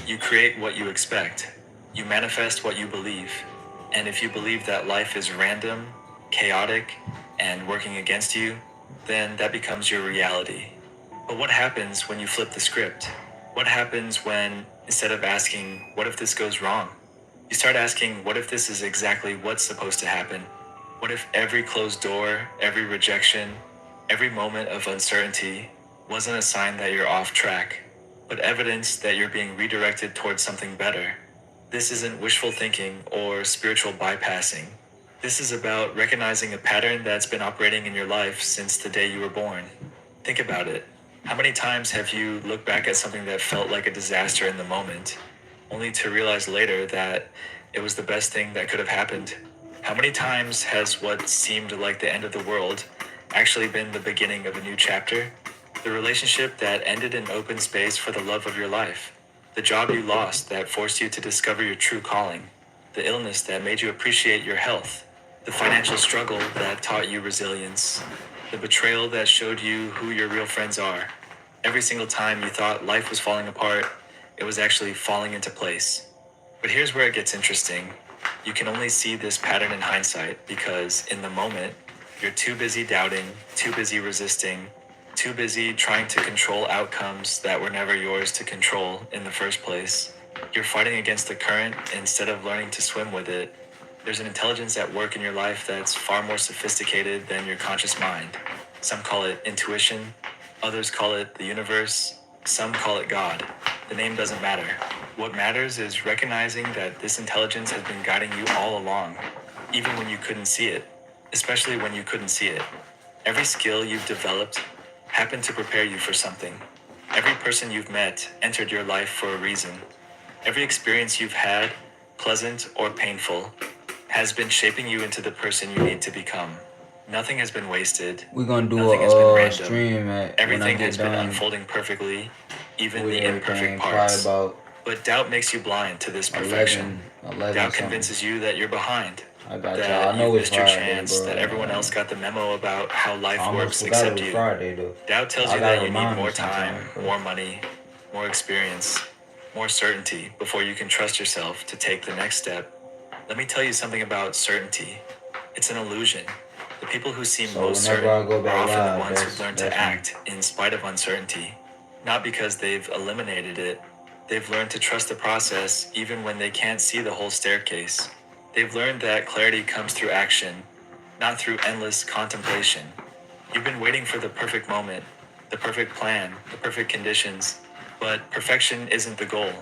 You create what you expect. You manifest what you believe. And if you believe that life is random, chaotic, and working against you, then that becomes your reality. But what happens when you flip the script? What happens when, instead of asking, what if this goes wrong? You start asking, what if this is exactly what's supposed to happen? What if every closed door, every rejection, every moment of uncertainty wasn't a sign that you're off track, but evidence that you're being redirected towards something better? This isn't wishful thinking or spiritual bypassing. This is about recognizing a pattern that's been operating in your life since the day you were born. Think about it. How many times have you looked back at something that felt like a disaster in the moment, only to realize later that it was the best thing that could have happened? How many times has what seemed like the end of the world actually been the beginning of a new chapter? The relationship that ended in open space for the love of your life. The job you lost that forced you to discover your true calling. The illness that made you appreciate your health. The financial struggle that taught you resilience. The betrayal that showed you who your real friends are. Every single time you thought life was falling apart, it was actually falling into place. But here's where it gets interesting. You can only see this pattern in hindsight because in the moment, you're too busy doubting, too busy resisting, too busy trying to control outcomes that were never yours to control in the first place. You're fighting against the current instead of learning to swim with it. There's an intelligence at work in your life that's far more sophisticated than your conscious mind. Some call it intuition, others call it the universe, some call it God. The name doesn't matter. What matters is recognizing that this intelligence has been guiding you all along, even when you couldn't see it, especially when you couldn't see it. Every skill you've developed happened to prepare you for something. Every person you've met entered your life for a reason. Every experience you've had, pleasant or painful, has been shaping you into the person you need to become. Nothing has been wasted. We're gonna do Nothing has been a random. stream at Everything when I has get been done unfolding perfectly, even with the imperfect everything. parts. Probably about But doubt makes you blind to this perfection. 11 Doubt something. convinces you that you're behind, I got y'all. That I know you've it's missed your Friday, chance, bro. that everyone else got the memo about how life I almost works forgot it except was you. Friday, though. Doubt tells I you gotta that you need remind me more time, sometime, bro. more money, more experience, more certainty before you can trust yourself to take the next step. Let me tell you something about certainty. It's an illusion. The people who seem So most whenever certain I go are back often the live, ones who've learned to that's me. act in spite of uncertainty. Not because they've eliminated it. They've learned to trust the process even when they can't see the whole staircase. They've learned that clarity comes through action, not through endless contemplation. You've been waiting for the perfect moment, the perfect plan, the perfect conditions, but perfection isn't the goal.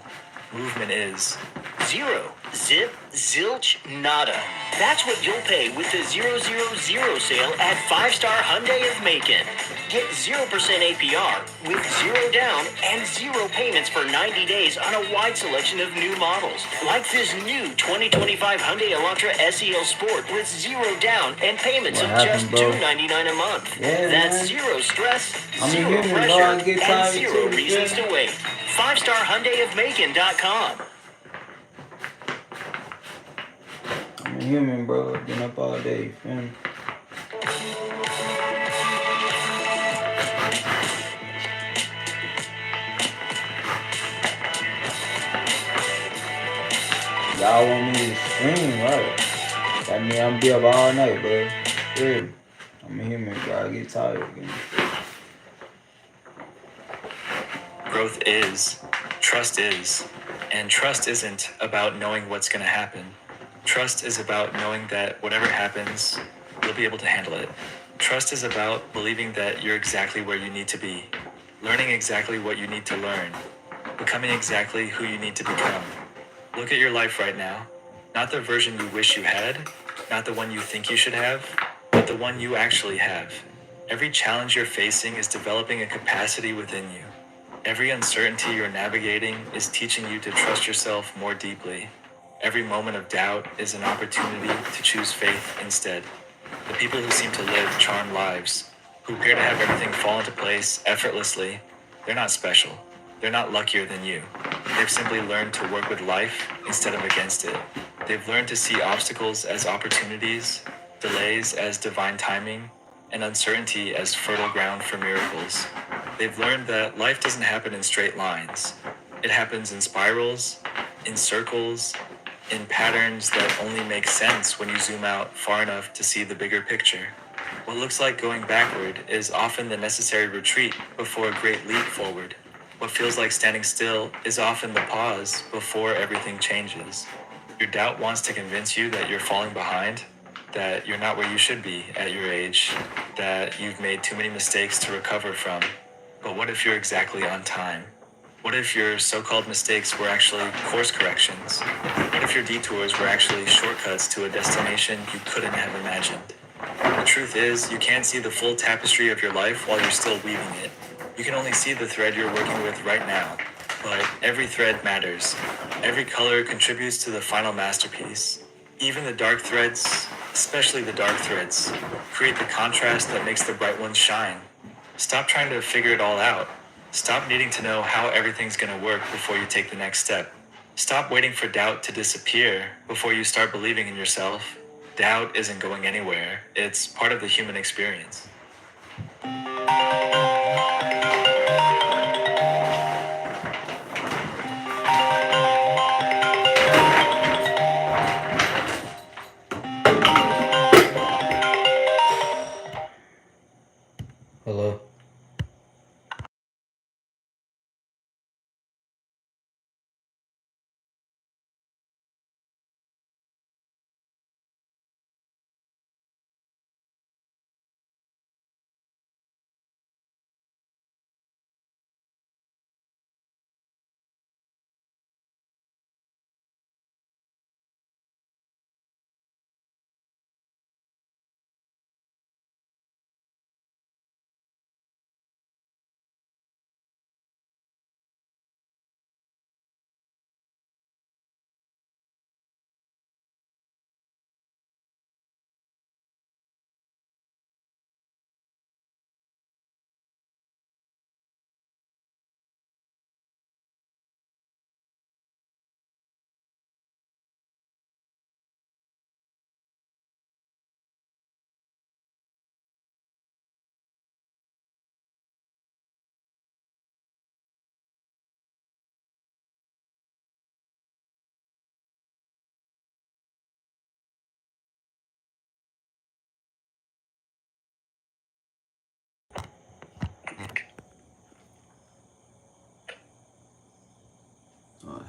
Movement is. Zero. Zip. Zilch. Nada. That's what you'll pay with the 000 sale at 5-Star Hyundai of Macon. Get 0% APR with 0 down and 0 payments for 90 days on a wide selection of new models. Like this new 2025 Hyundai Elantra SEL Sport with 0 down and payments What of just happened, bro? $299 a month. Yeah, That's man. zero stress, I'm a zero human, bro. pressure, I get and tired zero too, you reasons feel to me? wait. 5-Star Hyundai of Macon.com. I'm a human, bro. Been up all day, you feel me? Y'all want me to stream, right? That mean I'm be up all night, bro. Yeah. I'm a human, bro. I get tired again. Growth is. Trust is. And trust isn't about knowing what's going to happen. Trust is about knowing that whatever happens, you'll be able to handle it. Trust is about believing that you're exactly where you need to be, learning exactly what you need to learn, becoming exactly who you need to become. Look at your life right now. Not the version you wish you had, not the one you think you should have, but the one you actually have. Every challenge you're facing is developing a capacity within you. Every uncertainty you're navigating is teaching you to trust yourself more deeply. Every moment of doubt is an opportunity to choose faith instead. The people who seem to live charmed lives, who appear to have everything fall into place effortlessly, they're not special. They're not luckier than you. They've simply learned to work with life instead of against it. They've learned to see obstacles as opportunities, delays as divine timing, and uncertainty as fertile ground for miracles. They've learned that life doesn't happen in straight lines. It happens in spirals, in circles, in patterns that only make sense when you zoom out far enough to see the bigger picture. What looks like going backward is often the necessary retreat before a great leap forward. What feels like standing still is often the pause before everything changes. Your doubt wants to convince you that you're falling behind, that you're not where you should be at your age, that you've made too many mistakes to recover from. But what if you're exactly on time? What if your so-called mistakes were actually course corrections? What if your detours were actually shortcuts to a destination you couldn't have imagined? The truth is, you can't see the full tapestry of your life while you're still weaving it. You can only see the thread you're working with right now. But every thread matters. Every color contributes to the final masterpiece. Even the dark threads, especially the dark threads, create the contrast that makes the bright ones shine. Stop trying to figure it all out. Stop needing to know how everything's going to work before you take the next step. Stop waiting for doubt to disappear before you start believing in yourself. Doubt isn't going anywhere. It's part of the human experience. Hello?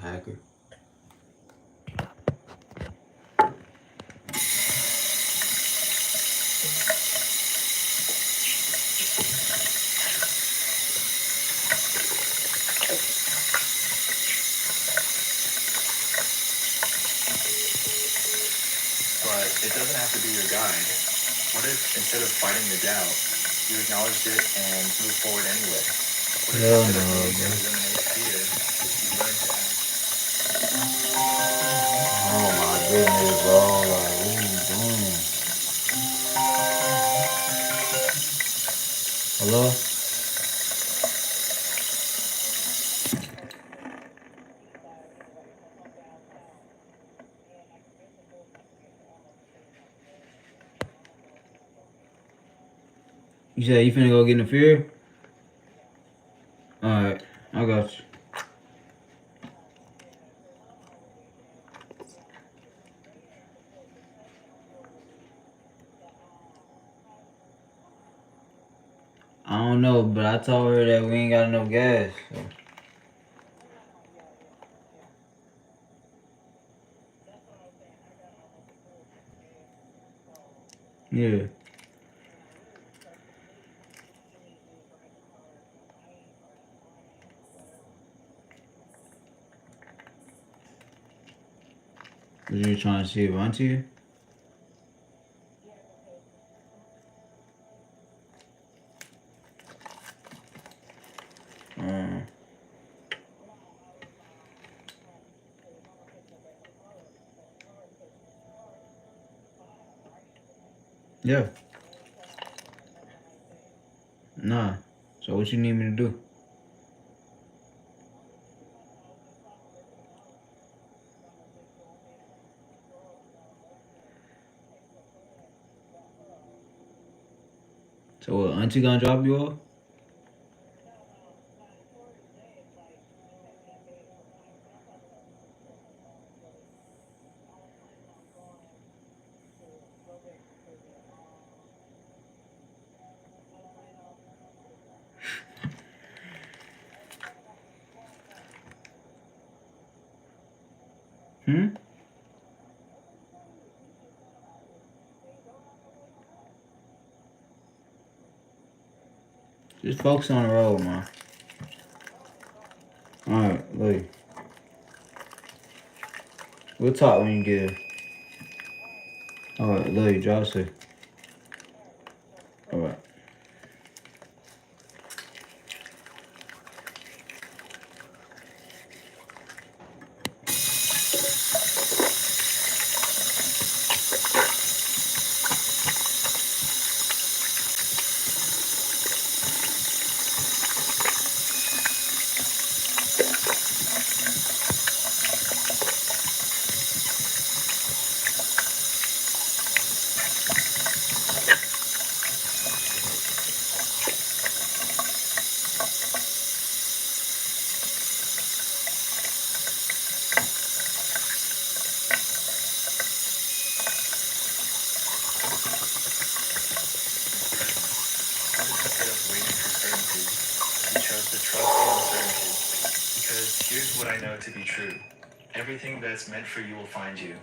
hacker. But it doesn't have to be your guide. What if instead of fighting the doubt, you acknowledged it and moved forward anyway? What if Hell instead of no, needing to bro. eliminate fear, you learned to act? Oh my goodness, bro. Like, what are you doing? Hello? You said you finna go get in the fear? Alright, I got you. I don't know, but I told her that we ain't got enough gas. So. Yeah. Was you trying to see if onto you? Yeah. Nah. So what you need me to do? So what, auntie gonna drop you off? Hmm? Just focus on the road, man. Alright, look. We'll talk when you get here. Alright, love you, drive safe. Alright. Instead of waiting for certainty, you chose to trust the uncertainty. Because here's what I know to be true. Everything that's meant for you will find you.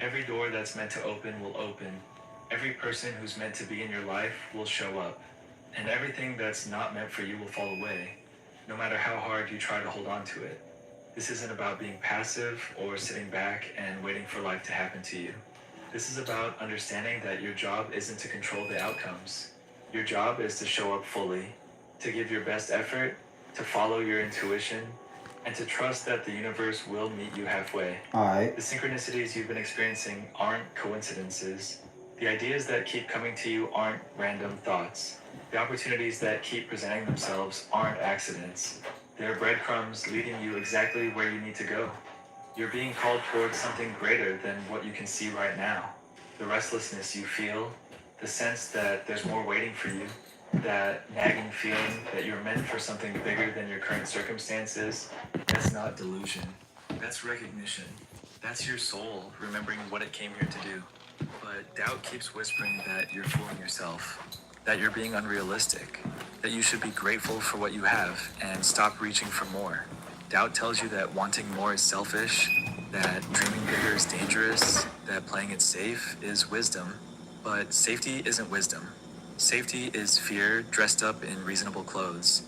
Every door that's meant to open will open. Every person who's meant to be in your life will show up. And everything that's not meant for you will fall away, no matter how hard you try to hold on to it. This isn't about being passive or sitting back and waiting for life to happen to you. This is about understanding that your job isn't to control the outcomes. Your job is to show up fully, to give your best effort, to follow your intuition, and to trust that the universe will meet you halfway. Alright. The synchronicities you've been experiencing aren't coincidences. The ideas that keep coming to you aren't random thoughts. The opportunities that keep presenting themselves aren't accidents. They're breadcrumbs leading you exactly where you need to go. You're being called towards something greater than what you can see right now. The restlessness you feel, the sense that there's more waiting for you, that nagging feeling that you're meant for something bigger than your current circumstances, that's not delusion. That's recognition. That's your soul remembering what it came here to do. But doubt keeps whispering that you're fooling yourself, that you're being unrealistic, that you should be grateful for what you have and stop reaching for more. Doubt tells you that wanting more is selfish, that dreaming bigger is dangerous, that playing it safe is wisdom. But safety isn't wisdom. Safety is fear dressed up in reasonable clothes.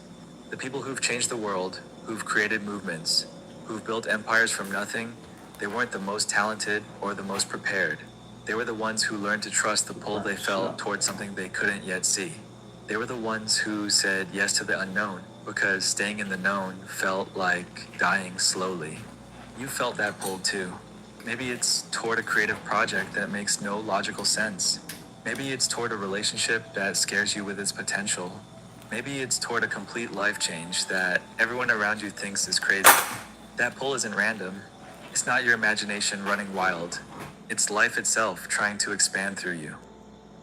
The people who've changed the world, who've created movements, who've built empires from nothing, they weren't the most talented or the most prepared. They were the ones who learned to trust the pull they felt towards something they couldn't yet see. They were the ones who said yes to the unknown because staying in the known felt like dying slowly. You felt that pull too. Maybe it's toward a creative project that makes no logical sense. Maybe it's toward a relationship that scares you with its potential. Maybe it's toward a complete life change that everyone around you thinks is crazy. That pull isn't random. It's not your imagination running wild. It's life itself trying to expand through you.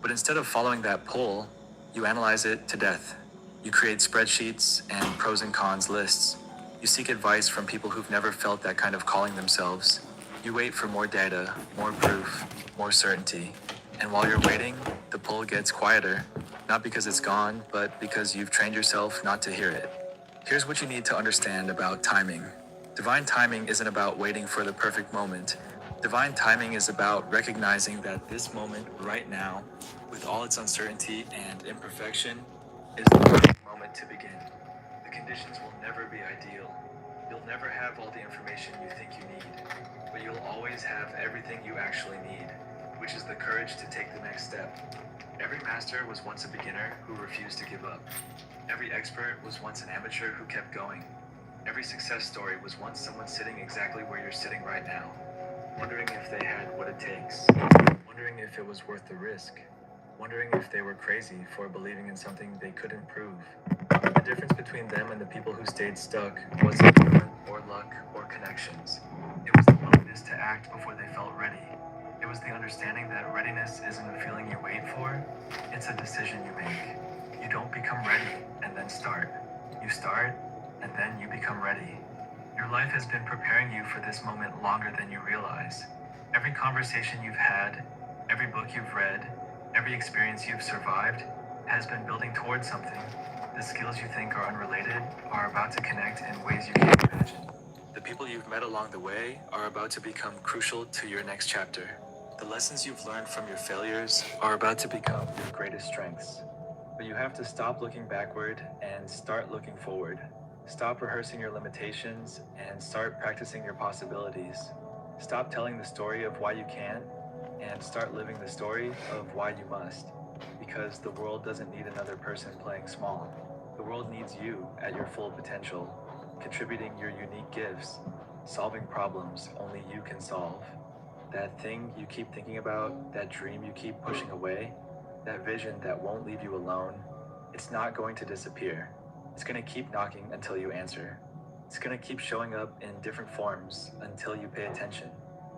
But instead of following that pull, you analyze it to death. You create spreadsheets and pros and cons lists. You seek advice from people who've never felt that kind of calling themselves. You wait for more data, more proof, more certainty. And while you're waiting, the pull gets quieter, not because it's gone, but because you've trained yourself not to hear it. Here's what you need to understand about timing. Divine timing isn't about waiting for the perfect moment. Divine timing is about recognizing that this moment right now, with all its uncertainty and imperfection, is the perfect moment to begin. The conditions will never be ideal. You'll never have all the information you think you need, but you'll always have everything you actually need, which is the courage to take the next step. Every master was once a beginner who refused to give up. Every expert was once an amateur who kept going. Every success story was once someone sitting exactly where you're sitting right now, wondering if they had what it takes, wondering if it was worth the risk, wondering if they were crazy for believing in something they couldn't prove. The difference between them and the people who stayed stuck wasn't talent or luck or connections. It was the willingness to act before they felt ready. It was the understanding that readiness isn't a feeling you wait for, it's a decision you make. You don't become ready and then start. You start, and then you become ready. Your life has been preparing you for this moment longer than you realize. Every conversation you've had, every book you've read, every experience you've survived has been building towards something. The skills you think are unrelated are about to connect in ways you can't imagine. The people you've met along the way are about to become crucial to your next chapter. The lessons you've learned from your failures are about to become your greatest strengths. But you have to stop looking backward and start looking forward. Stop rehearsing your limitations and start practicing your possibilities. Stop telling the story of why you can and start living the story of why you must. Because the world doesn't need another person playing small. The world needs you at your full potential, contributing your unique gifts, solving problems only you can solve. That thing you keep thinking about, that dream you keep pushing away, that vision that won't leave you alone, it's not going to disappear. It's going to keep knocking until you answer. It's going to keep showing up in different forms until you pay attention.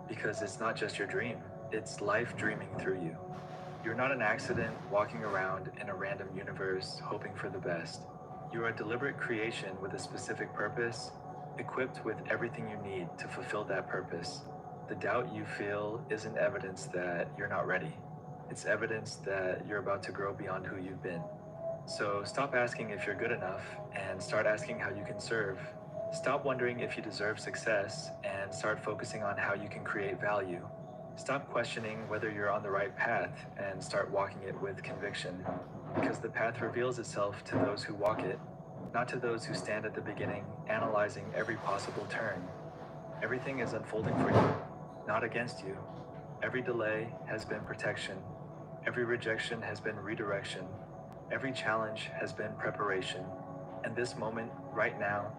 Because it's not just your dream, it's life dreaming through you. You're not an accident walking around in a random universe hoping for the best. You are a deliberate creation with a specific purpose, equipped with everything you need to fulfill that purpose. The doubt you feel isn't evidence that you're not ready. It's evidence that you're about to grow beyond who you've been. So stop asking if you're good enough and start asking how you can serve. Stop wondering if you deserve success and start focusing on how you can create value. Stop questioning whether you're on the right path and start walking it with conviction. Because the path reveals itself to those who walk it, not to those who stand at the beginning, analyzing every possible turn. Everything is unfolding for you, not against you. Every delay has been protection. Every rejection has been redirection. Every challenge has been preparation. And this moment, right now,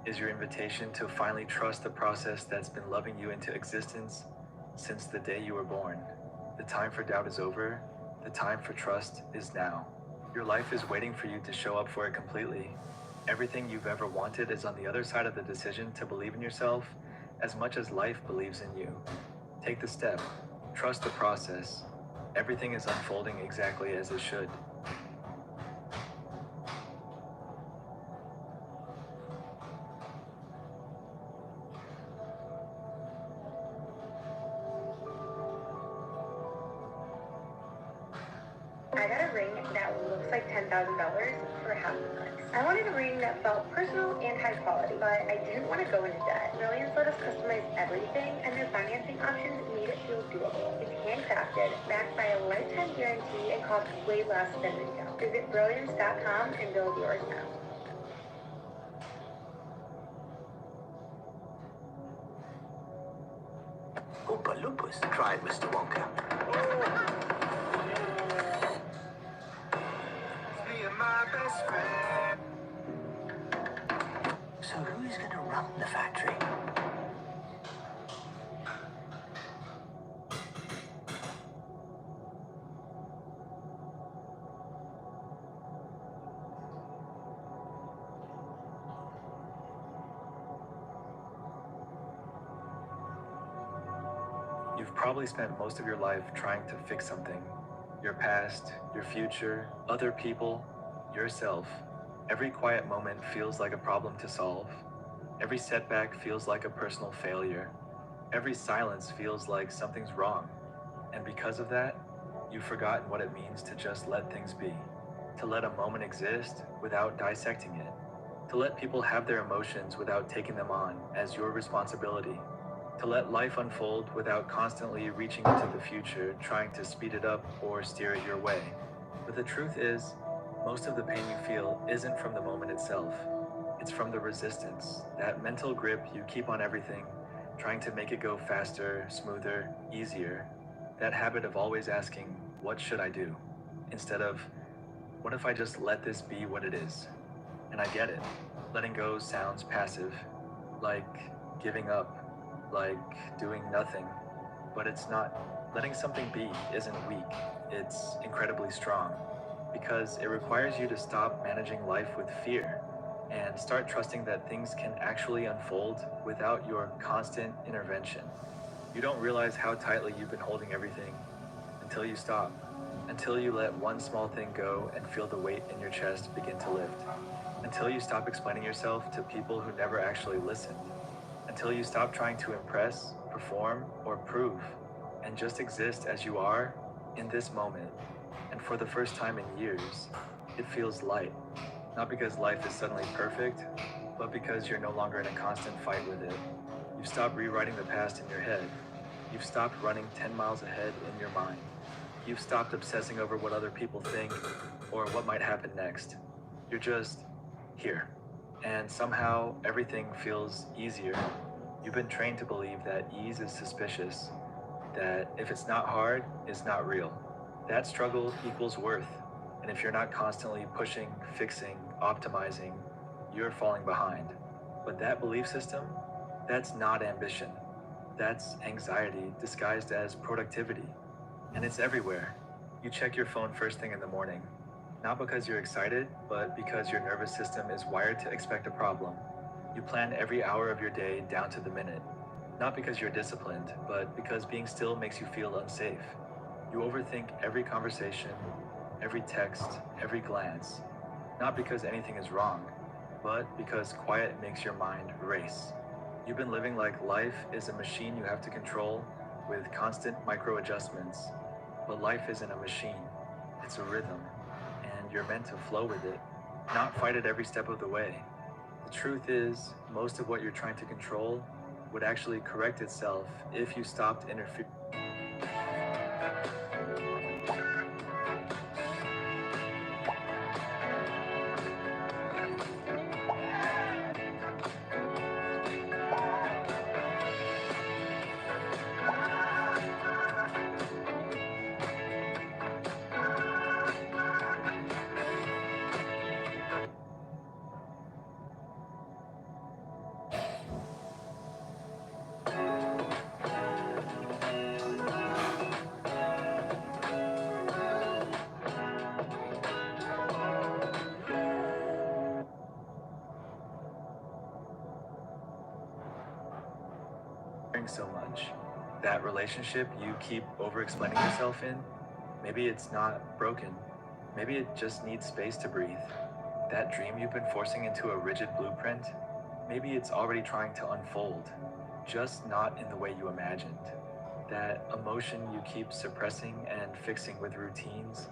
is your invitation to finally trust the process that's been loving you into existence since the day you were born. The time for doubt is over. The time for trust is now. Your life is waiting for you to show up for it completely. Everything you've ever wanted is on the other side of the decision to believe in yourself as much as life believes in you. Take the step. Trust the process. Everything is unfolding exactly as it should. I got a ring that looks like $10,000 for half the price. I wanted a ring that felt personal and high quality, but I didn't want to go into debt. Brilliance let us customize everything, and their financing options made it feel doable. It's handcrafted, backed by a lifetime guarantee, and costs way less than retail. Visit Brilliance.com and build yours now. Oompa Loompas tried Mr. Wonka. Me and my best friend. So who's gonna run the factory? You've probably spent most of your life trying to fix something. Your past, your future, other people, yourself. Every quiet moment feels like a problem to solve. Every setback feels like a personal failure. Every silence feels like something's wrong. And because of that, you've forgotten what it means to just let things be. To let a moment exist without dissecting it. To let people have their emotions without taking them on as your responsibility. To let life unfold without constantly reaching into the future, trying to speed it up or steer it your way. But the truth is, most of the pain you feel isn't from the moment itself. It's from the resistance, that mental grip you keep on everything, trying to make it go faster, smoother, easier. That habit of always asking, what should I do? Instead of, what if I just let this be what it is? And I get it. Letting go sounds passive, like giving up, like doing nothing, but it's not. Letting something be isn't weak, it's incredibly strong, because it requires you to stop managing life with fear and start trusting that things can actually unfold without your constant intervention. You don't realize how tightly you've been holding everything until you stop, until you let one small thing go and feel the weight in your chest begin to lift, until you stop explaining yourself to people who never actually listened. Until you stop trying to impress, perform, or prove, and just exist as you are in this moment. And for the first time in years, it feels light. Not because life is suddenly perfect, but because you're no longer in a constant fight with it. You've stopped rewriting the past in your head. You've stopped running 10 miles ahead in your mind. You've stopped obsessing over what other people think or what might happen next. You're just here. And somehow everything feels easier. You've been trained to believe that ease is suspicious, that if it's not hard, it's not real. That struggle equals worth. And if you're not constantly pushing, fixing, optimizing, you're falling behind. But that belief system, that's not ambition. That's anxiety disguised as productivity. And it's everywhere. You check your phone first thing in the morning. Not because you're excited, but because your nervous system is wired to expect a problem. You plan every hour of your day down to the minute. Not because you're disciplined, but because being still makes you feel unsafe. You overthink every conversation, every text, every glance. Not because anything is wrong, but because quiet makes your mind race. You've been living like life is a machine you have to control with constant micro adjustments. But life isn't a machine, it's a rhythm. And you're meant to flow with it, not fight it every step of the way. The truth is, most of what you're trying to control would actually correct itself if you stopped interfering. So much. That relationship you keep over-explaining yourself in, maybe it's not broken. Maybe it just needs space to breathe. That dream you've been forcing into a rigid blueprint, maybe it's already trying to unfold, just not in the way you imagined. That emotion you keep suppressing and fixing with routines,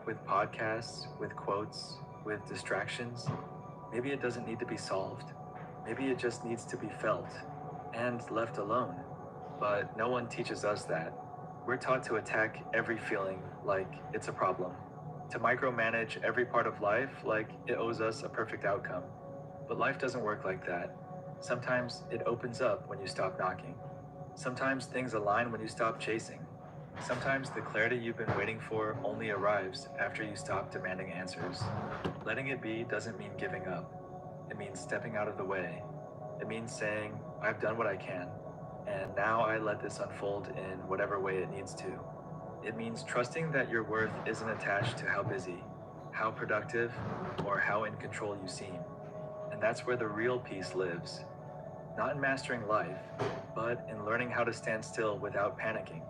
with podcasts, with quotes, with distractions, maybe it doesn't need to be solved. Maybe it just needs to be felt and left alone. But no one teaches us that. We're taught to attack every feeling like it's a problem, to micromanage every part of life like it owes us a perfect outcome. But life doesn't work like that. Sometimes it opens up when you stop knocking. Sometimes things align when you stop chasing. Sometimes the clarity you've been waiting for only arrives after you stop demanding answers. Letting it be doesn't mean giving up. It means stepping out of the way. It means saying, I've done what I can, and now I let this unfold in whatever way it needs to. It means trusting that your worth isn't attached to how busy, how productive, or how in control you seem. And that's where the real peace lives. Not in mastering life, but in learning how to stand still without panicking.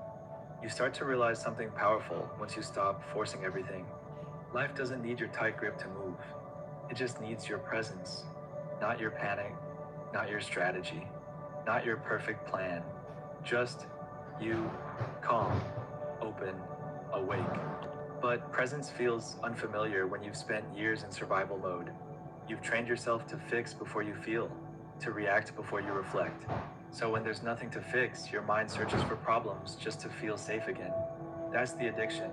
You start to realize something powerful once you stop forcing everything. Life doesn't need your tight grip to move. It just needs your presence, not your panic, not your strategy, not your perfect plan. Just you, calm, open, awake. But presence feels unfamiliar when you've spent years in survival mode. You've trained yourself to fix before you feel, to react before you reflect. So when there's nothing to fix, your mind searches for problems just to feel safe again. That's the addiction,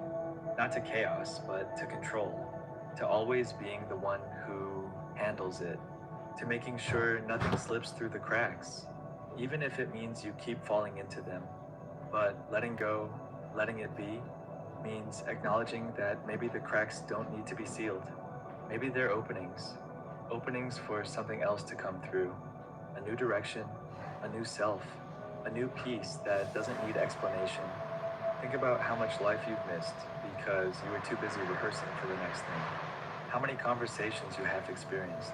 not to chaos, but to control, to always being the one who handles it, to making sure nothing slips through the cracks, even if it means you keep falling into them. But letting go, letting it be, means acknowledging that maybe the cracks don't need to be sealed. Maybe they're openings for something else to come through, a new direction, a new self, a new peace that doesn't need explanation. Think about how much life you've missed because you were too busy rehearsing for the next thing. How many conversations you have experienced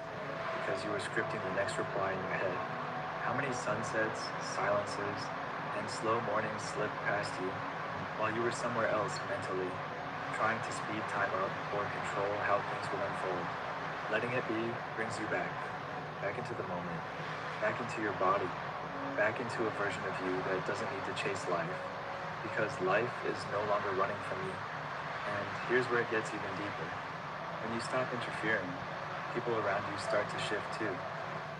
because you were scripting the next reply in your head. How many sunsets, silences, and slow mornings slipped past you while you were somewhere else mentally, trying to speed time up or control how things would unfold. Letting it be brings you back into the moment, back into your body, back into a version of you that doesn't need to chase life, because life is no longer running from you. And here's where it gets even deeper. When you stop interfering, people around you start to shift too.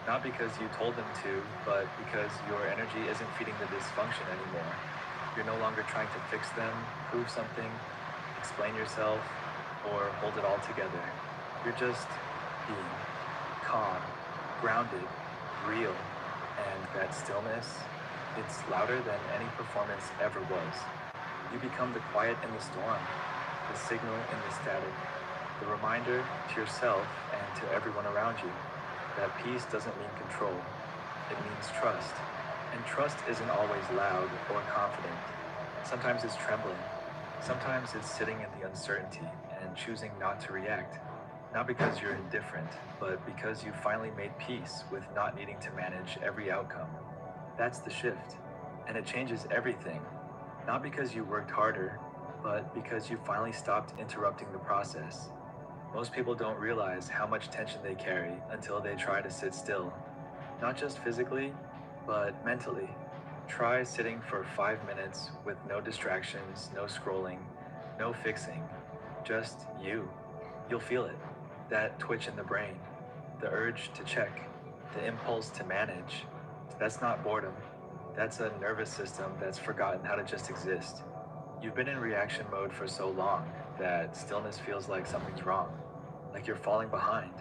Not because you told them to, but because your energy isn't feeding the dysfunction anymore. You're no longer trying to fix them, prove something, explain yourself, or hold it all together. You're just being calm, grounded, real, and that stillness, it's louder than any performance ever was. You become the quiet in the storm, the signal in the static, the reminder to yourself and to everyone around you that peace doesn't mean control, it means trust. And trust isn't always loud or confident. Sometimes it's trembling. Sometimes it's sitting in the uncertainty and choosing not to react. Not because you're indifferent, but because you finally made peace with not needing to manage every outcome. That's the shift. And it changes everything. Not because you worked harder, but because you finally stopped interrupting the process. Most people don't realize how much tension they carry until they try to sit still. Not just physically, but mentally. Try sitting for 5 minutes with no distractions, no scrolling, no fixing. Just you. You'll feel it. That twitch in the brain, the urge to check, the impulse to manage. That's not boredom. That's a nervous system that's forgotten how to just exist. You've been in reaction mode for so long that stillness feels like something's wrong, like you're falling behind,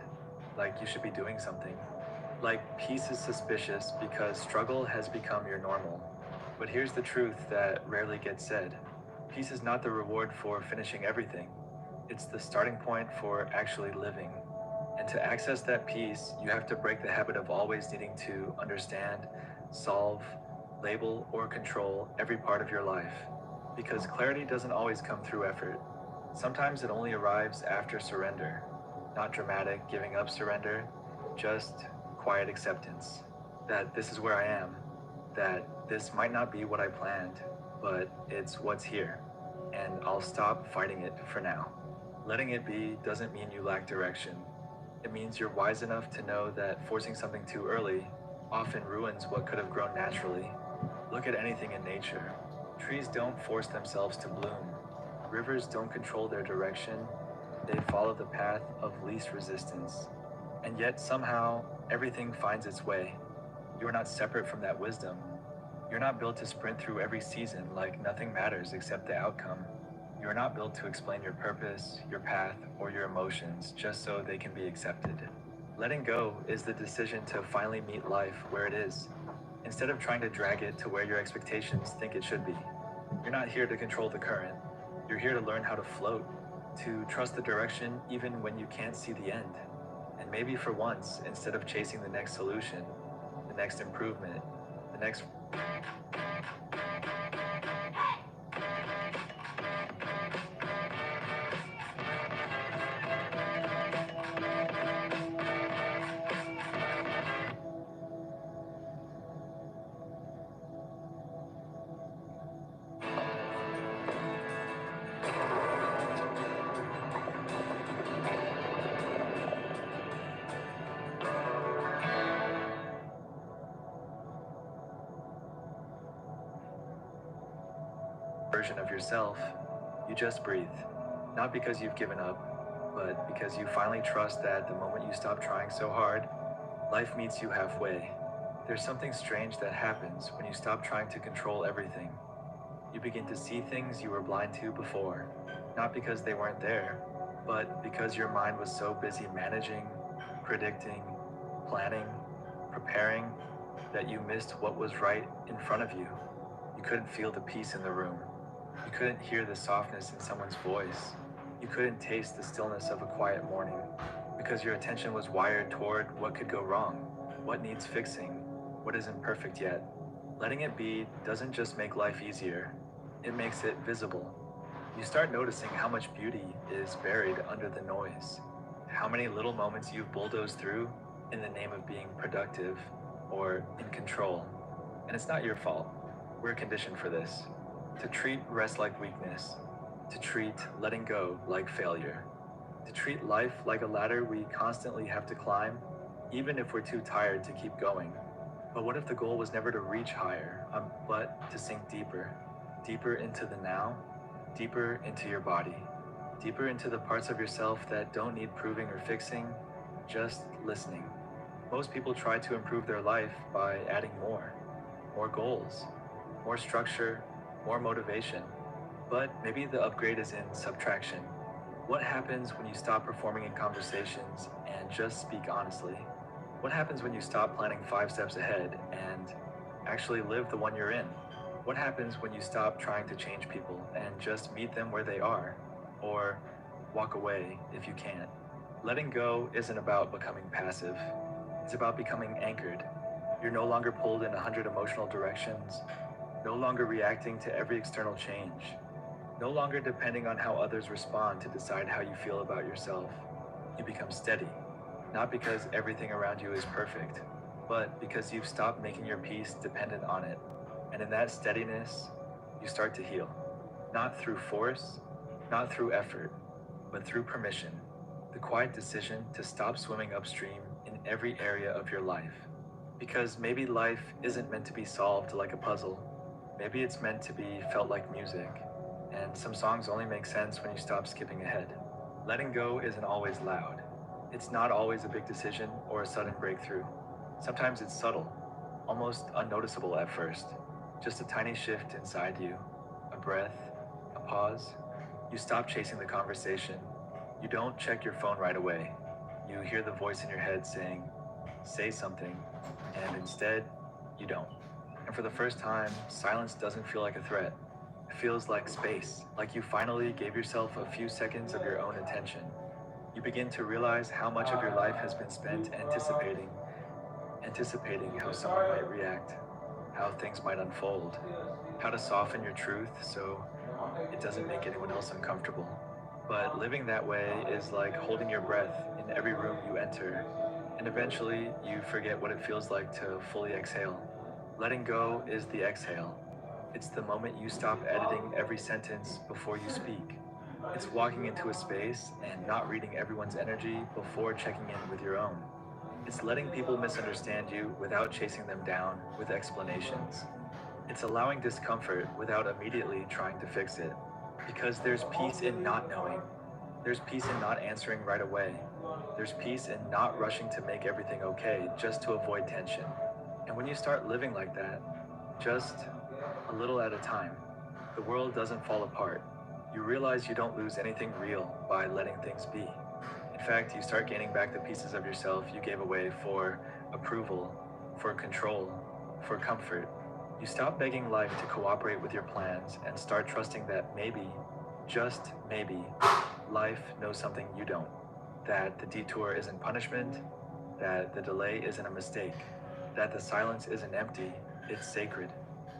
like you should be doing something. Like peace is suspicious because struggle has become your normal. But here's the truth that rarely gets said. Peace is not the reward for finishing everything. It's the starting point for actually living. And to access that peace, you have to break the habit of always needing to understand, solve, label, or control every part of your life. Because clarity doesn't always come through effort. Sometimes it only arrives after surrender. Not dramatic, giving up surrender, just quiet acceptance. That this is where I am. That this might not be what I planned, but it's what's here. And I'll stop fighting it for now. Letting it be doesn't mean you lack direction. It means you're wise enough to know that forcing something too early often ruins what could have grown naturally. Look at anything in nature. Trees don't force themselves to bloom. Rivers don't control their direction, they follow the path of least resistance. And yet somehow, everything finds its way. You are not separate from that wisdom. You're not built to sprint through every season like nothing matters except the outcome. You are not built to explain your purpose, your path, or your emotions just so they can be accepted. Letting go is the decision to finally meet life where it is, instead of trying to drag it to where your expectations think it should be. You're not here to control the current. You're here to learn how to float, to trust the direction even when you can't see the end. And maybe for once, instead of chasing the next solution, the next improvement, the next version of yourself, you just breathe. Not because you've given up, but because you finally trust that the moment you stop trying so hard, life meets you halfway. There's something strange that happens when you stop trying to control everything. You begin to see things you were blind to before, not because they weren't there, but because your mind was so busy managing, predicting, planning, preparing, that you missed what was right in front of you. You couldn't feel the peace in the room. You couldn't hear the softness in someone's voice. You couldn't taste the stillness of a quiet morning, because your attention was wired toward what could go wrong, what needs fixing, what isn't perfect yet. Letting it be doesn't just make life easier, it makes it visible. You start noticing how much beauty is buried under the noise, how many little moments you've bulldozed through in the name of being productive or in control. And it's not your fault. We're conditioned for this. To treat rest like weakness, to treat letting go like failure, to treat life like a ladder we constantly have to climb, even if we're too tired to keep going. But what if the goal was never to reach higher, but to sink deeper, deeper into the now, deeper into your body, deeper into the parts of yourself that don't need proving or fixing, just listening. Most people try to improve their life by adding more goals, more structure, more motivation. But maybe the upgrade is in subtraction. What happens when you stop performing in conversations and just speak honestly? What happens when you stop planning 5 steps ahead and actually live the one you're in? What happens when you stop trying to change people and just meet them where they are? Or walk away if you can't. Letting go isn't about becoming passive. It's about becoming anchored. You're no longer pulled in 100 emotional directions, no longer reacting to every external change, no longer depending on how others respond to decide how you feel about yourself. You become steady, not because everything around you is perfect, but because you've stopped making your peace dependent on it. And in that steadiness, you start to heal. Not through force, not through effort, but through permission. The quiet decision to stop swimming upstream in every area of your life. Because maybe life isn't meant to be solved like a puzzle. Maybe it's meant to be felt like music. And some songs only make sense when you stop skipping ahead. Letting go isn't always loud. It's not always a big decision or a sudden breakthrough. Sometimes it's subtle, almost unnoticeable at first. Just a tiny shift inside you, a breath, a pause. You stop chasing the conversation. You don't check your phone right away. You hear the voice in your head saying, say something, and instead, you don't. And for the first time, silence doesn't feel like a threat. It feels like space, like you finally gave yourself a few seconds of your own attention. You begin to realize how much of your life has been spent anticipating how someone might react, how things might unfold, how to soften your truth so it doesn't make anyone else uncomfortable. But living that way is like holding your breath in every room you enter, and eventually you forget what it feels like to fully exhale. Letting go is the exhale. It's the moment you stop editing every sentence before you speak. It's walking into a space and not reading everyone's energy before checking in with your own. It's letting people misunderstand you without chasing them down with explanations. It's allowing discomfort without immediately trying to fix it. Because there's peace in not knowing. There's peace in not answering right away. There's peace in not rushing to make everything okay just to avoid tension. And when you start living like that, just a little at a time, the world doesn't fall apart. You realize you don't lose anything real by letting things be. In fact, you start gaining back the pieces of yourself you gave away for approval, for control, for comfort. You stop begging life to cooperate with your plans and start trusting that maybe, just maybe, life knows something you don't. That the detour isn't punishment, that the delay isn't a mistake, that the silence isn't empty, it's sacred.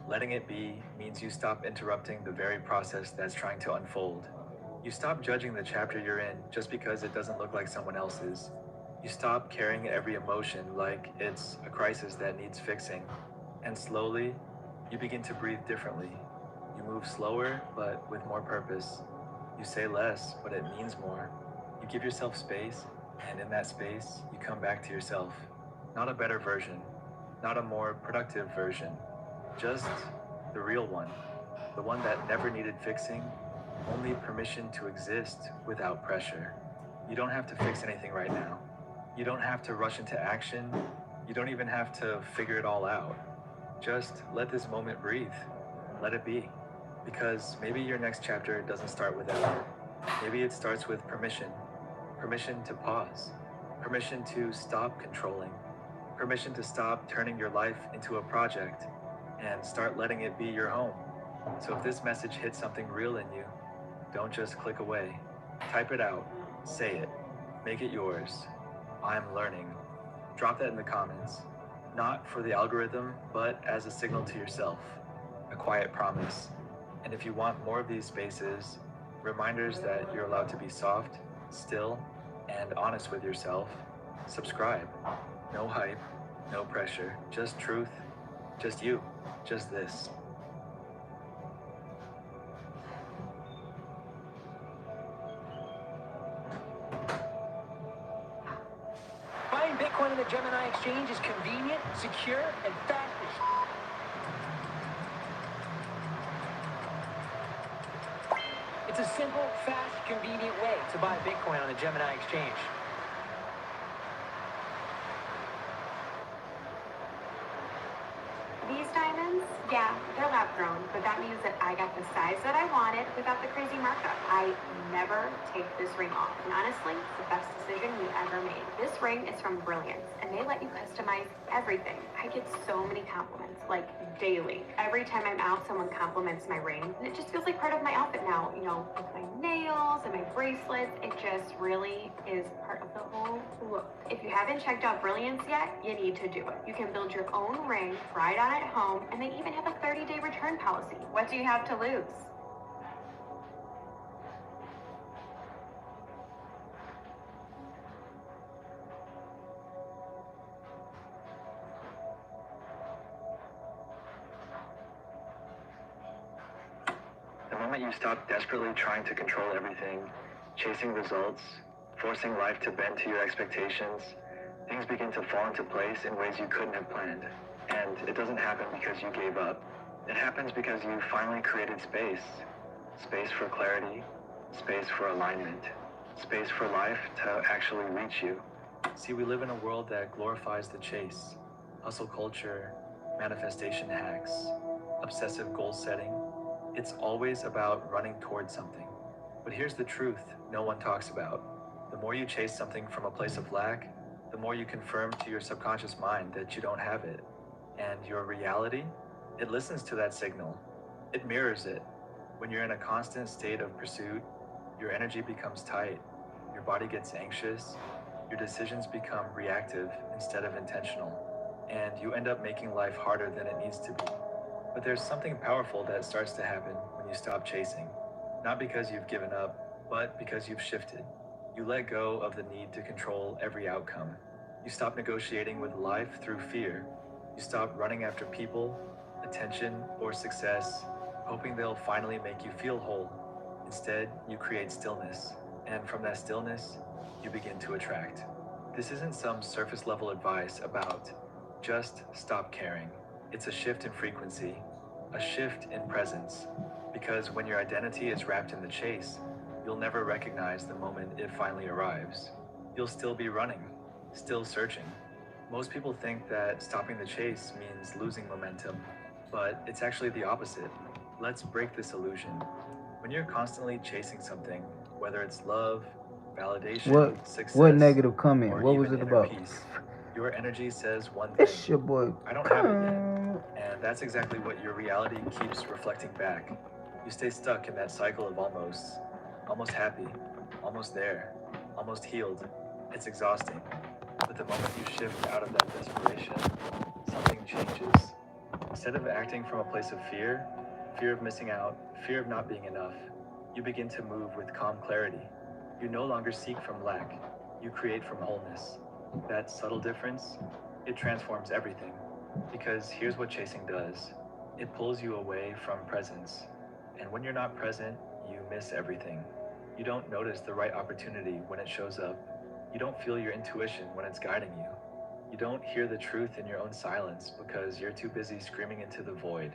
Letting it be means you stop interrupting the very process that's trying to unfold. You stop judging the chapter you're in just because it doesn't look like someone else's. You stop carrying every emotion like it's a crisis that needs fixing. And slowly, you begin to breathe differently. You move slower, but with more purpose. You say less, but it means more. You give yourself space, and in that space, you come back to yourself. Not a better version, not a more productive version, just the real one. The one that never needed fixing, only permission to exist without pressure. You don't have to fix anything right now. You don't have to rush into action. You don't even have to figure it all out. Just let this moment breathe. Let it be. Because maybe your next chapter doesn't start with effort. Maybe it starts with permission. Permission to pause. Permission to stop controlling. Permission to stop turning your life into a project and start letting it be your home. So if this message hits something real in you, don't just click away. Type it out. Say it. Make it yours. I'm learning. Drop that in the comments. Not for the algorithm, but as a signal to yourself. A quiet promise. And if you want more of these spaces, reminders that you're allowed to be soft, still, and honest with yourself, subscribe. No hype, no pressure, just truth, just you, just this. Buying Bitcoin on the Gemini exchange is convenient, secure, and fast as It's a simple, fast, convenient way to buy Bitcoin on the Gemini exchange. These diamonds, yeah, they're lab grown, but that means that I got the size that I wanted without the crazy markup. I never take this ring off, and honestly, it's the best decision we ever made. This ring is from Brilliance, and they let you customize everything. I get so many compliments, like daily. Every time I'm out, someone compliments my ring, and it just feels like part of my outfit now, you know, with my nails and my bracelets. It just really is part of the whole look. If you haven't checked out Brilliance yet, you need to do it. You can build your own ring, try it on at home, and they even have a 30-day return policy. What do you have to lose? The moment you stop desperately trying to control everything, chasing results, forcing life to bend to your expectations, things begin to fall into place in ways you couldn't have planned. And it doesn't happen because you gave up. It happens because you finally created space. Space for clarity, space for alignment, space for life to actually reach you. See, we live in a world that glorifies the chase. Hustle culture, manifestation hacks, obsessive goal setting. It's always about running towards something. But here's the truth no one talks about. The more you chase something from a place of lack, the more you confirm to your subconscious mind that you don't have it. And your reality, it listens to that signal. It mirrors it. When you're in a constant state of pursuit, your energy becomes tight, your body gets anxious, your decisions become reactive instead of intentional, and you end up making life harder than it needs to be. But there's something powerful that starts to happen when you stop chasing. Not because you've given up, but because you've shifted. You let go of the need to control every outcome. You stop negotiating with life through fear. You stop running after people, attention, or success, hoping they'll finally make you feel whole. Instead, you create stillness. And from that stillness, you begin to attract. This isn't some surface level advice about just stop caring. It's a shift in frequency, a shift in presence. Because when your identity is wrapped in the chase, you'll never recognize the moment it finally arrives. You'll still be running, still searching. Most people think that stopping the chase means losing momentum, but it's actually the opposite. Let's break this illusion. When you're constantly chasing something, whether it's love, validation, success, what negative comment? or What even was it inner about? peace, your energy says one thing. It's your boy. I don't have it yet. And that's exactly what your reality keeps reflecting back. You stay stuck in that cycle of almost happy, almost there, almost healed. It's exhausting. But the moment you shift out of that desperation, something changes. Instead of acting from a place of fear of missing out, fear of not being enough, you begin to move with calm clarity. You no longer seek from lack, you create from wholeness. That subtle difference, it transforms everything. Because here's what chasing does. It pulls you away from presence. And when you're not present, you miss everything. You don't notice the right opportunity when it shows up. You don't feel your intuition when it's guiding you. You don't hear the truth in your own silence because you're too busy screaming into the void,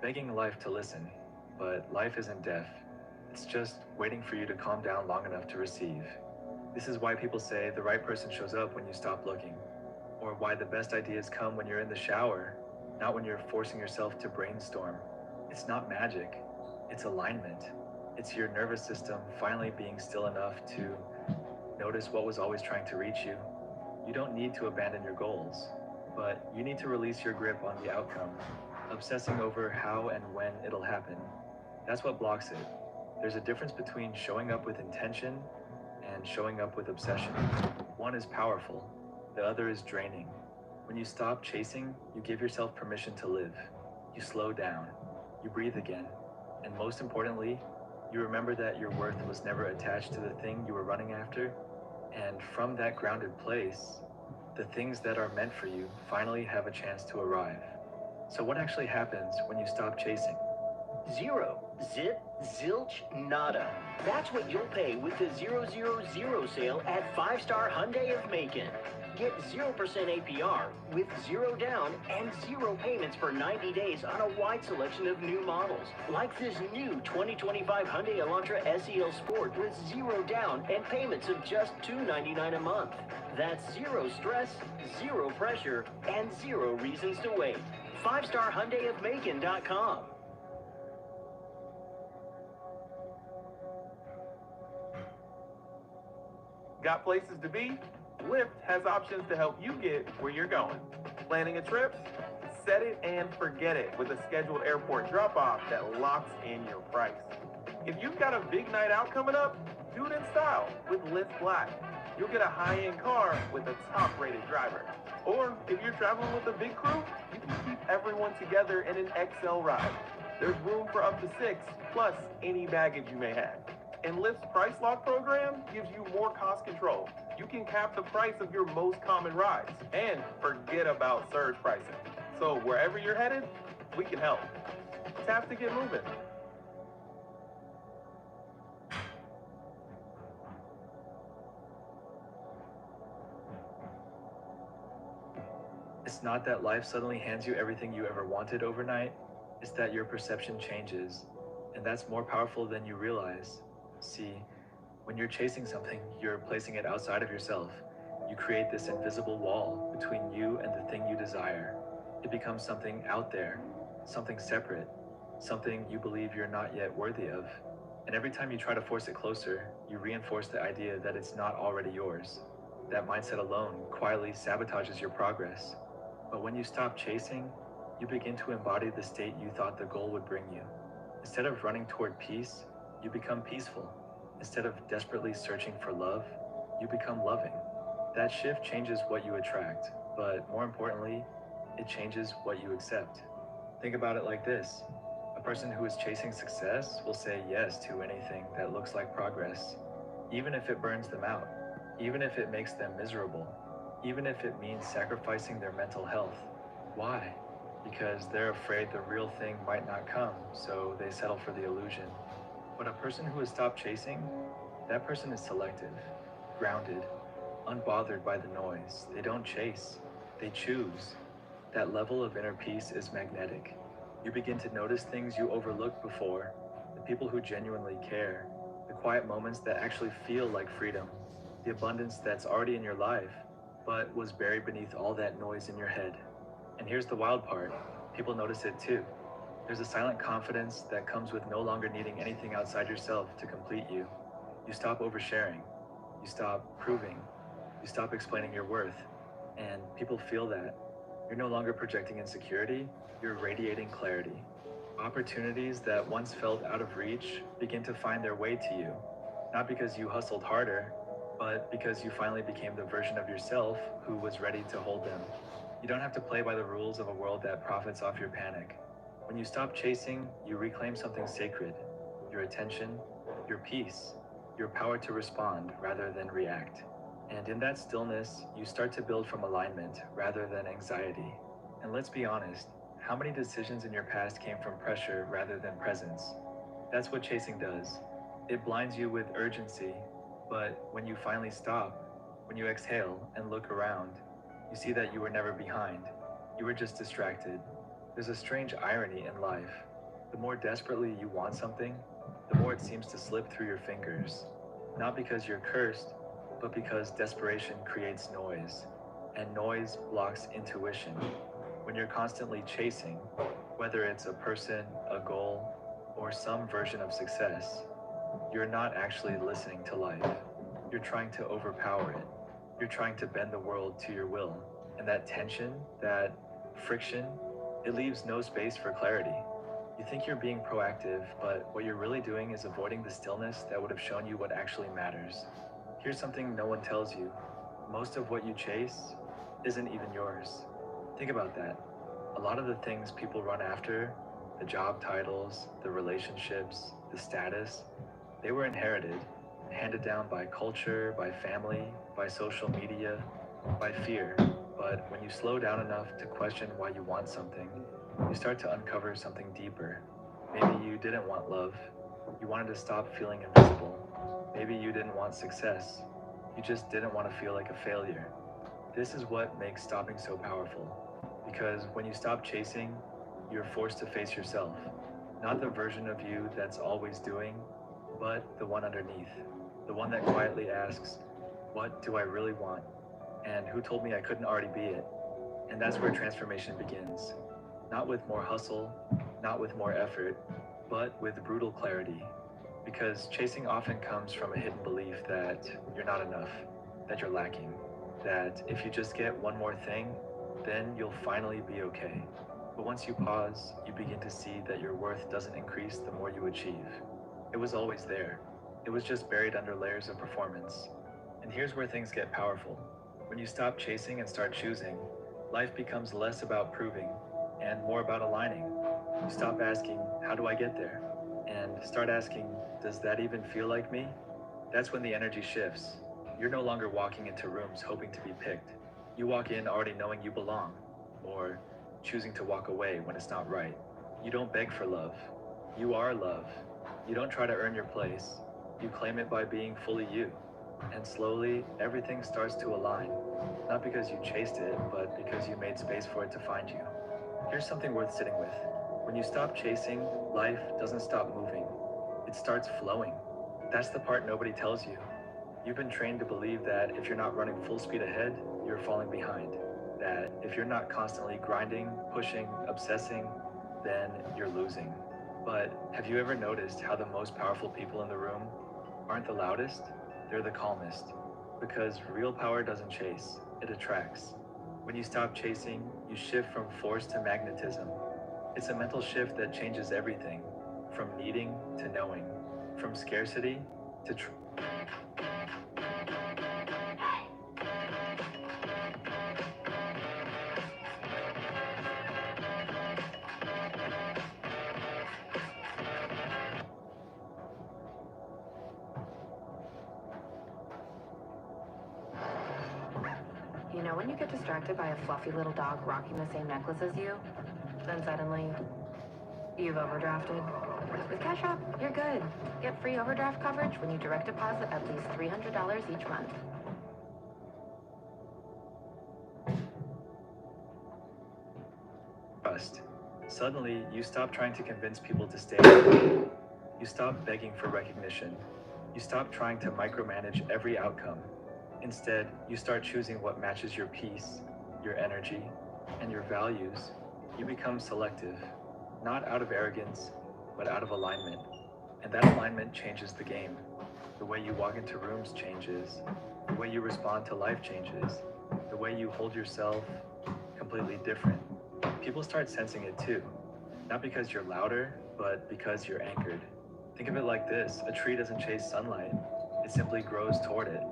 begging life to listen. But life isn't deaf. It's just waiting for you to calm down long enough to receive. This is why people say the right person shows up when you stop looking, or why the best ideas come when you're in the shower, not when you're forcing yourself to brainstorm. It's not magic, it's alignment. It's your nervous system finally being still enough to notice what was always trying to reach you. You don't need to abandon your goals, but you need to release your grip on the outcome, obsessing over how and when it'll happen. That's what blocks it. There's a difference between showing up with intention and showing up with obsession. One is powerful, the other is draining. When you stop chasing, you give yourself permission to live. You slow down, you breathe again, and most importantly, you remember that your worth was never attached to the thing you were running after. And from that grounded place, the things that are meant for you finally have a chance to arrive. So what actually happens when you stop chasing? Zero. Zip, zilch, nada. That's what you'll pay with the 000 sale at 5-Star Hyundai of Macon. Get 0% APR with 0 down and 0 payments for 90 days on a wide selection of new models. Like this new 2025 Hyundai Elantra SEL Sport with 0 down and payments of just $299 a month. That's 0 stress, 0 pressure, and 0 reasons to wait. 5-Star Hyundai of Macon.com. Got places to be? Lyft has options to help you get where you're going. Planning a trip? Set it and forget it with a scheduled airport drop-off that locks in your price. If you've got a big night out coming up, do it in style with Lyft Black. You'll get a high-end car with a top-rated driver. Or if you're traveling with a big crew, you can keep everyone together in an XL ride. There's room for up to 6, plus any baggage you may have. And Lyft's Price Lock program gives you more cost control. You can cap the price of your most common rides and forget about surge pricing. So wherever you're headed, we can help. Tap to get moving. It's not that life suddenly hands you everything you ever wanted overnight. It's that your perception changes, and that's more powerful than you realize. See, when you're chasing something, you're placing it outside of yourself. You create this invisible wall between you and the thing you desire. It becomes something out there, something separate, something you believe you're not yet worthy of. And every time you try to force it closer, you reinforce the idea that it's not already yours. That mindset alone quietly sabotages your progress. But when you stop chasing, you begin to embody the state you thought the goal would bring you. Instead of running toward peace, you become peaceful. Instead of desperately searching for love, you become loving. That shift changes what you attract, but more importantly, it changes what you accept. Think about it like this. A person who is chasing success will say yes to anything that looks like progress, even if it burns them out, even if it makes them miserable, even if it means sacrificing their mental health. Why? Because they're afraid the real thing might not come, so they settle for the illusion. But a person who has stopped chasing, that person is selective, grounded, unbothered by the noise. They don't chase, they choose. That level of inner peace is magnetic. You begin to notice things you overlooked before, the people who genuinely care, the quiet moments that actually feel like freedom, the abundance that's already in your life, but was buried beneath all that noise in your head. And here's the wild part, people notice it too. There's a silent confidence that comes with no longer needing anything outside yourself to complete you. You stop oversharing, you stop proving, you stop explaining your worth, and people feel that. You're no longer projecting insecurity, you're radiating clarity. Opportunities that once felt out of reach begin to find their way to you, not because you hustled harder, but because you finally became the version of yourself who was ready to hold them. You don't have to play by the rules of a world that profits off your panic. When you stop chasing, you reclaim something sacred, your attention, your peace, your power to respond rather than react. And in that stillness, you start to build from alignment rather than anxiety. And let's be honest, how many decisions in your past came from pressure rather than presence? That's what chasing does. It blinds you with urgency, but when you finally stop, when you exhale and look around, you see that you were never behind. You were just distracted. There's a strange irony in life. The more desperately you want something, the more it seems to slip through your fingers. Not because you're cursed, but because desperation creates noise, and noise blocks intuition. When you're constantly chasing, whether it's a person, a goal, or some version of success, you're not actually listening to life. You're trying to overpower it. You're trying to bend the world to your will. And that tension, that friction, it leaves no space for clarity. You think you're being proactive, but what you're really doing is avoiding the stillness that would have shown you what actually matters. Here's something no one tells you. Most of what you chase isn't even yours. Think about that. A lot of the things people run after, the job titles, the relationships, the status, they were inherited, handed down by culture, by family, by social media, by fear. But when you slow down enough to question why you want something, you start to uncover something deeper. Maybe you didn't want love. You wanted to stop feeling invisible. Maybe you didn't want success. You just didn't want to feel like a failure. This is what makes stopping so powerful. Because when you stop chasing, you're forced to face yourself. Not the version of you that's always doing, but the one underneath. The one that quietly asks, what do I really want? And who told me I couldn't already be it? And that's where transformation begins. Not with more hustle, not with more effort, but with brutal clarity. Because chasing often comes from a hidden belief that you're not enough, that you're lacking, that if you just get one more thing, then you'll finally be okay. But once you pause, you begin to see that your worth doesn't increase the more you achieve. It was always there. It was just buried under layers of performance. And here's where things get powerful. When you stop chasing and start choosing, life becomes less about proving and more about aligning. You stop asking, how do I get there? And start asking, does that even feel like me? That's when the energy shifts. You're no longer walking into rooms hoping to be picked. You walk in already knowing you belong, or choosing to walk away when it's not right. You don't beg for love. You are love. You don't try to earn your place. You claim it by being fully you. And slowly, everything starts to align. Not because you chased it, but because you made space for it to find you. Here's something worth sitting with. When you stop chasing, life doesn't stop moving. It starts flowing. That's the part nobody tells you. You've been trained to believe that if you're not running full speed ahead, you're falling behind. That if you're not constantly grinding, pushing, obsessing, then you're losing. But have you ever noticed how the most powerful people in the room aren't the loudest? They're the calmest. Because real power doesn't chase, it attracts. When you stop chasing, you shift from force to magnetism. It's a mental shift that changes everything, from needing to knowing, from scarcity to You know when you get distracted by a fluffy little dog rocking the same necklace as you, then suddenly you've overdrafted? With Cash App, you're good. Get free overdraft coverage when you direct deposit at least $300 each month. trust. Suddenly, you stop trying to convince people to stay. You stop begging for recognition. You stop trying to micromanage every outcome. Instead, you start choosing what matches your peace, your energy, and your values. You become selective, not out of arrogance, but out of alignment. And that alignment changes the game. The way you walk into rooms changes. The way you respond to life changes. The way you hold yourself, completely different. People start sensing it too. Not because you're louder, but because you're anchored. Think of it like this: a tree doesn't chase sunlight, it simply grows toward it.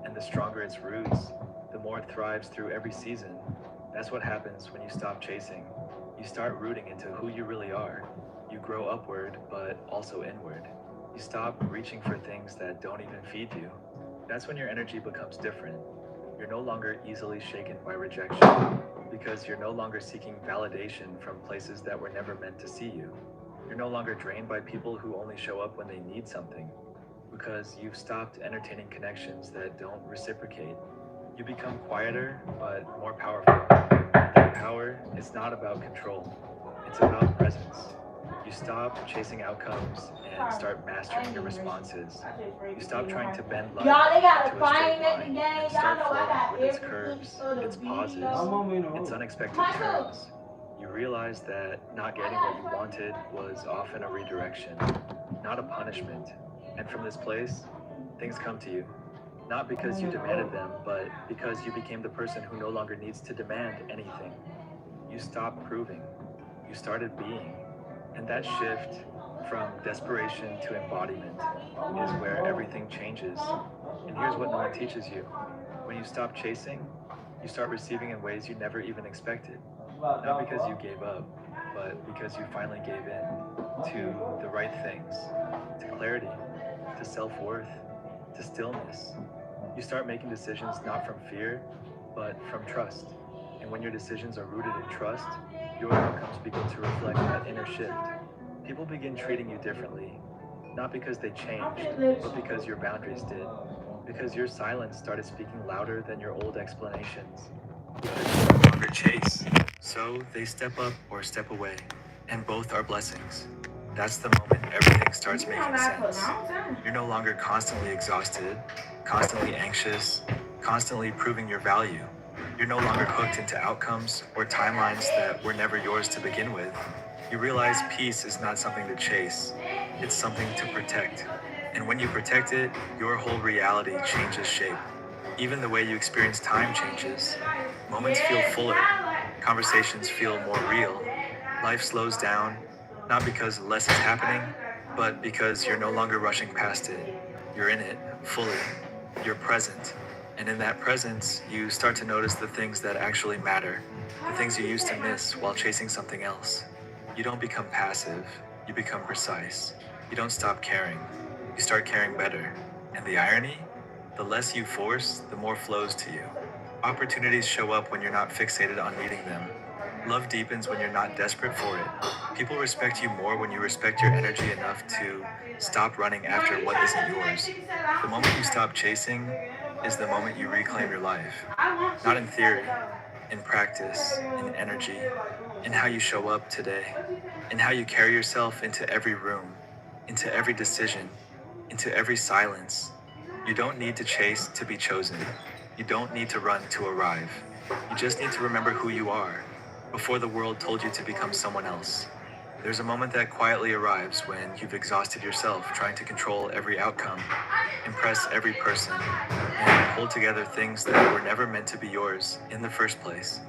And the stronger its roots, the more it thrives through every season. That's what happens when you stop chasing. You start rooting into who you really are. You grow upward, but also inward. You stop reaching for things that don't even feed you. That's when your energy becomes different. You're no longer easily shaken by rejection, because you're no longer seeking validation from places that were never meant to see you. You're no longer drained by people who only show up when they need something, because you've stopped entertaining connections that don't reciprocate. You become quieter, but more powerful. And that power is not about control, it's about presence. You stop chasing outcomes and start mastering your responses. You stop trying to bend life Y'all, they got into a a straight fine at the line game. and Y'all start know I flowing got with its every curves, piece of the its beat. pauses, its unexpected turns. You realize that not getting what you wanted was often a redirection, not a punishment. And from this place, things come to you. Not because you demanded them, but because you became the person who no longer needs to demand anything. You stopped proving. You started being. And that shift from desperation to embodiment is where everything changes. And here's what no one teaches you. When you stop chasing, you start receiving in ways you never even expected. Not because you gave up, but because you finally gave in to the right things, to clarity, to self-worth, to stillness. You start making decisions not from fear, but from trust. And when your decisions are rooted in trust, your outcomes begin to reflect that inner shift. People begin treating you differently, not because they changed, but because your boundaries did. Because your silence started speaking louder than your old explanations. Because you no longer chase, so they step up or step away, and both are blessings. That's the moment everything starts making sense. You're no longer constantly exhausted, constantly anxious, constantly proving your value. You're no longer hooked into outcomes or timelines that were never yours to begin with. You realize peace is not something to chase, it's something to protect. And when you protect it, your whole reality changes shape. Even the way you experience time changes. Moments feel fuller, conversations feel more real, life slows down, not because less is happening, but because you're no longer rushing past it. You're in it, fully. You're present. And in that presence, you start to notice the things that actually matter, the things you used to miss while chasing something else. You don't become passive, you become precise. You don't stop caring, you start caring better. And the irony? The less you force, the more flows to you. Opportunities show up when you're not fixated on needing them. Love deepens when you're not desperate for it. People respect you more when you respect your energy enough to stop running after what isn't yours. The moment you stop chasing is the moment you reclaim your life. Not in theory, in practice, in energy, in how you show up today, in how you carry yourself into every room, into every decision, into every silence. You don't need to chase to be chosen. You don't need to run to arrive. You just need to remember who you are before the world told you to become someone else. There's a moment that quietly arrives when you've exhausted yourself trying to control every outcome, impress every person, and hold together things that were never meant to be yours in the first place.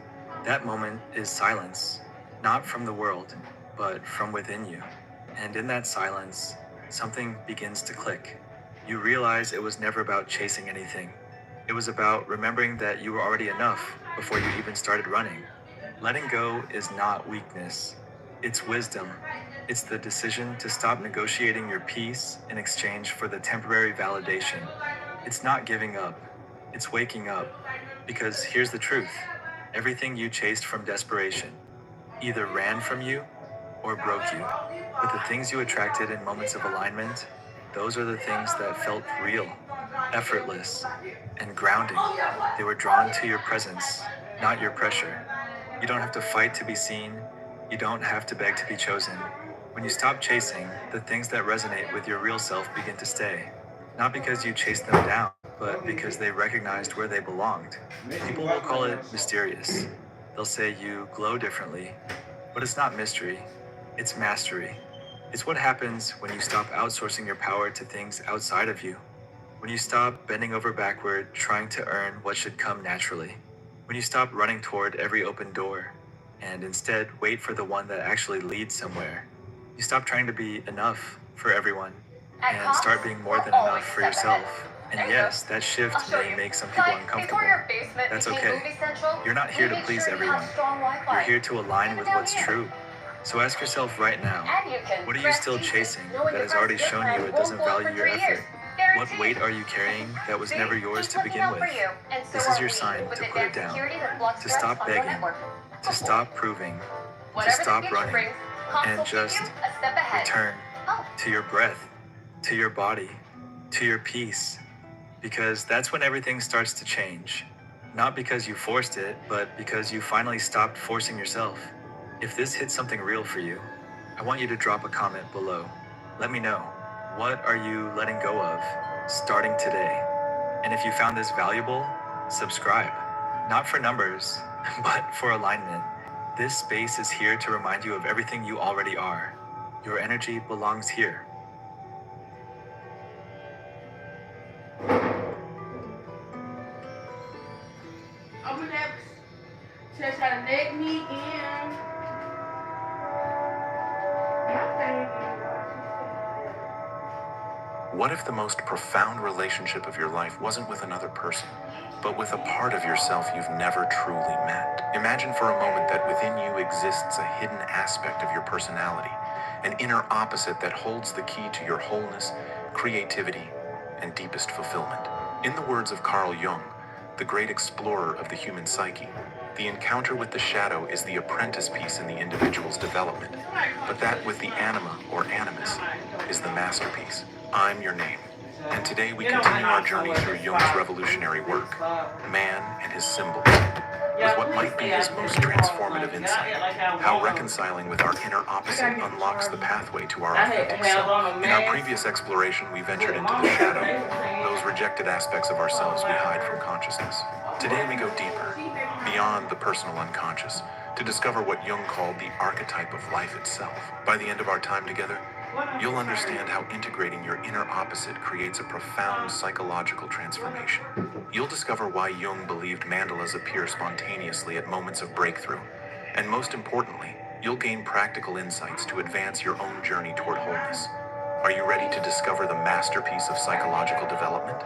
That moment is silence, not from the world, but from within you. And in that silence, something begins to click. You realize it was never about chasing anything. It was about remembering that you were already enough before you even started running. Letting go is not weakness. It's wisdom. It's the decision to stop negotiating your peace in exchange for the temporary validation. It's not giving up. It's waking up. Because here's the truth. Everything you chased from desperation either ran from you or broke you. But the things you attracted in moments of alignment, those are the things that felt real, effortless, and grounding. They were drawn to your presence, not your pressure. You don't have to fight to be seen. You don't have to beg to be chosen. When you stop chasing, the things that resonate with your real self begin to stay. Not because you chased them down, but because they recognized where they belonged. People will call it mysterious. They'll say you glow differently, but it's not mystery, it's mastery. It's what happens when you stop outsourcing your power to things outside of you. When you stop bending over backward, trying to earn what should come naturally. When you stop running toward every open door, and instead wait for the one that actually leads somewhere. You stop trying to be enough for everyone, and start being more than enough for yourself. And yes, that shift may make some people uncomfortable. That's okay. You're not here to please everyone. You're here to align with what's true. So ask yourself right now, what are you still chasing that has already shown you it doesn't value your effort? What weight are you carrying that was never yours to begin with? This is your sign to put it down, to stop begging, to stop proving, to stop running, and just return to your breath, to your body, to your peace. Because that's when everything starts to change. Not because you forced it, but because you finally stopped forcing yourself. If this hits something real for you, I want you to drop a comment below. Let me know. What are you letting go of starting today? And if you found this valuable, subscribe. Not for numbers, but for alignment. This space is here to remind you of everything you already are. Your energy belongs here. Open that chest out of neck, knee, and What if the most profound relationship of your life wasn't with another person, but with a part of yourself you've never truly met? Imagine for a moment that within you exists a hidden aspect of your personality, an inner opposite that holds the key to your wholeness, creativity, and deepest fulfillment. In the words of Carl Jung, the great explorer of the human psyche, the encounter with the shadow is the apprentice piece in the individual's development, but that with the anima or animus is the masterpiece. I'm Your Name, and today we continue our journey through Jung's revolutionary work, Man and His Symbols, with what might be his most transformative insight, how reconciling with our inner opposite unlocks the pathway to our authentic self. In our previous exploration, we ventured into the shadow, those rejected aspects of ourselves we hide from consciousness. Today we go deeper, beyond the personal unconscious, to discover what Jung called the archetype of life itself. By the end of our time together, you'll understand how integrating your inner opposite creates a profound psychological transformation. You'll discover why Jung believed mandalas appear spontaneously at moments of breakthrough. And most importantly, you'll gain practical insights to advance your own journey toward wholeness. Are you ready to discover the masterpiece of psychological development?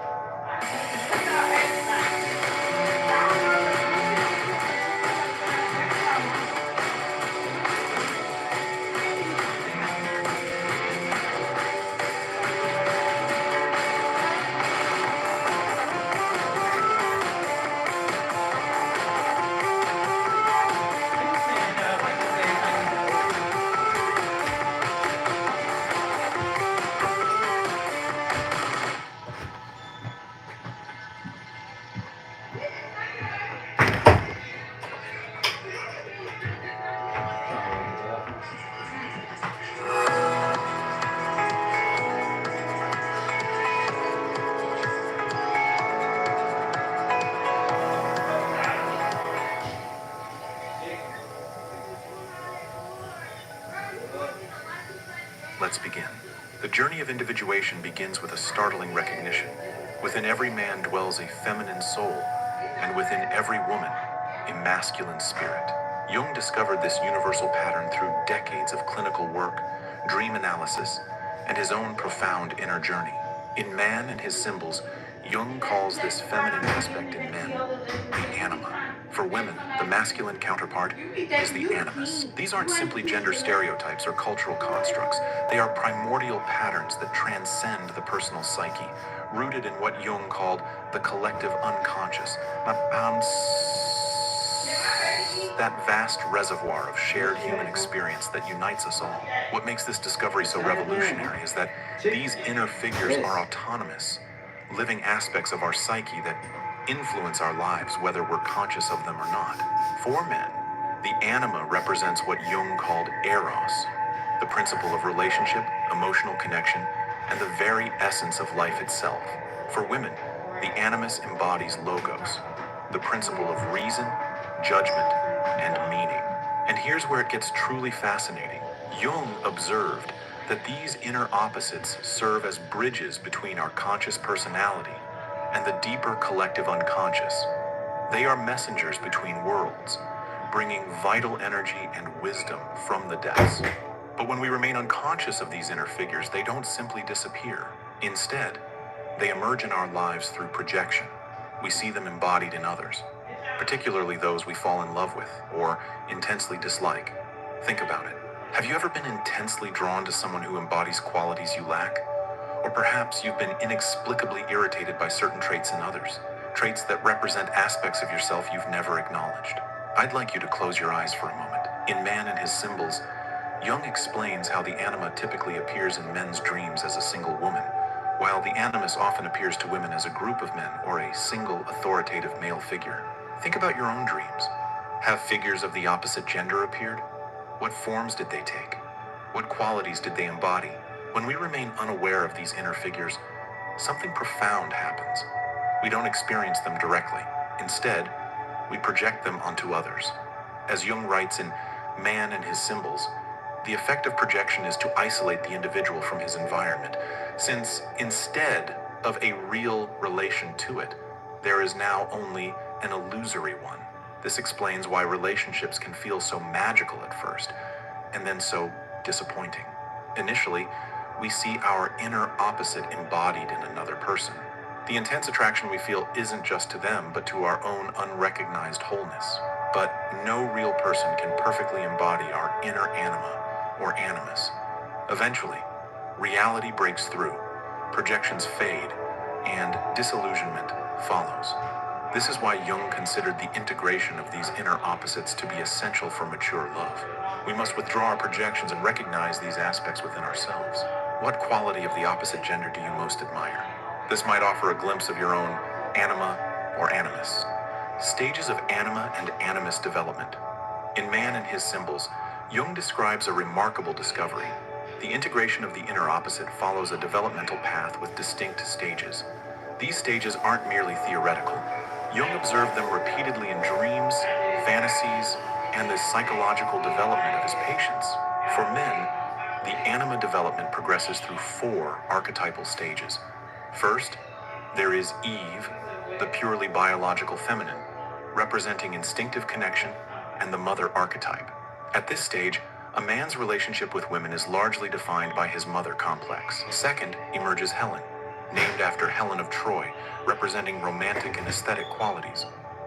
Let's begin. The journey of individuation begins with a startling recognition. Within every man dwells a feminine soul, and within every woman, a masculine spirit. Jung discovered this universal pattern through decades of clinical work, dream analysis, and his own profound inner journey. In Man and His Symbols, Jung calls this feminine aspect in men the anima. For women, the masculine counterpart is the animus. These aren't simply gender stereotypes or cultural constructs. They are primordial patterns that transcend the personal psyche, rooted in what Jung called the collective unconscious, that vast reservoir of shared human experience that unites us all. What makes this discovery so revolutionary is that these inner figures are autonomous, living aspects of our psyche that influence our lives whether we're conscious of them or not. For men, the anima represents what Jung called eros, the principle of relationship, emotional connection, and the very essence of life itself. For women, the animus embodies logos, the principle of reason, judgment, and meaning. And here's where it gets truly fascinating. Jung observed that these inner opposites serve as bridges between our conscious personality and the deeper collective unconscious. They are messengers between worlds, bringing vital energy and wisdom from the depths. But when we remain unconscious of these inner figures, they don't simply disappear. Instead, they emerge in our lives through projection. We see them embodied in others, particularly those we fall in love with or intensely dislike. Think about it. Have you ever been intensely drawn to someone who embodies qualities you lack? Or perhaps you've been inexplicably irritated by certain traits in others, traits that represent aspects of yourself you've never acknowledged. I'd like you to close your eyes for a moment. In Man and His Symbols, Jung explains how the anima typically appears in men's dreams as a single woman, while the animus often appears to women as a group of men or a single authoritative male figure. Think about your own dreams. Have figures of the opposite gender appeared? What forms did they take? What qualities did they embody? When we remain unaware of these inner figures, something profound happens. We don't experience them directly. Instead, we project them onto others. As Jung writes in Man and His Symbols, the effect of projection is to isolate the individual from his environment, since instead of a real relation to it, there is now only an illusory one. This explains why relationships can feel so magical at first, and then so disappointing. Initially, we see our inner opposite embodied in another person. The intense attraction we feel isn't just to them, but to our own unrecognized wholeness. But no real person can perfectly embody our inner anima or animus. Eventually, reality breaks through, projections fade, and disillusionment follows. This is why Jung considered the integration of these inner opposites to be essential for mature love. We must withdraw our projections and recognize these aspects within ourselves. What quality of the opposite gender do you most admire? This might offer a glimpse of your own anima or animus. Stages of anima and animus development. In Man and His Symbols, Jung describes a remarkable discovery. The integration of the inner opposite follows a developmental path with distinct stages. These stages aren't merely theoretical. Jung observed them repeatedly in dreams, fantasies, and the psychological development of his patients. For men, the anima development progresses through 4 archetypal stages. First, there is Eve, the purely biological feminine, representing instinctive connection and the mother archetype. At this stage, a man's relationship with women is largely defined by his mother complex. Second emerges Helen, named after Helen of Troy, representing romantic and aesthetic qualities.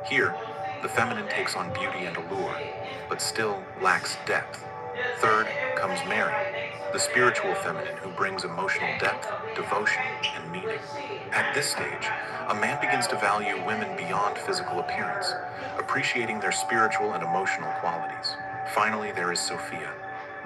Here, the feminine takes on beauty and allure, but still lacks depth. Third comes Mary, the spiritual feminine who brings emotional depth, devotion, and meaning. At this stage, a man begins to value women beyond physical appearance, appreciating their spiritual and emotional qualities. Finally, there is Sophia,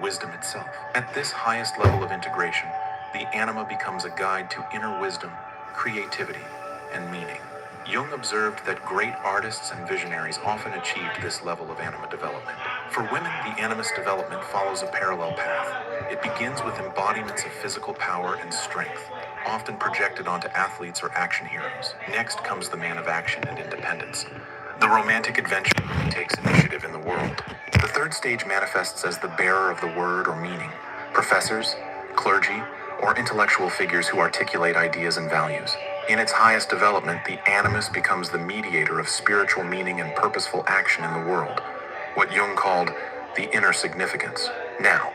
wisdom itself. At this highest level of integration, the anima becomes a guide to inner wisdom, creativity, and meaning. Jung observed that great artists and visionaries often achieved this level of anima development. For women, the animus development follows a parallel path. It begins with embodiments of physical power and strength, often projected onto athletes or action heroes. Next comes the man of action and independence, the romantic adventurer who takes initiative in the world. The third stage manifests as the bearer of the word or meaning, professors, clergy, or intellectual figures who articulate ideas and values. In its highest development, the animus becomes the mediator of spiritual meaning and purposeful action in the world, what Jung called the inner significance. Now,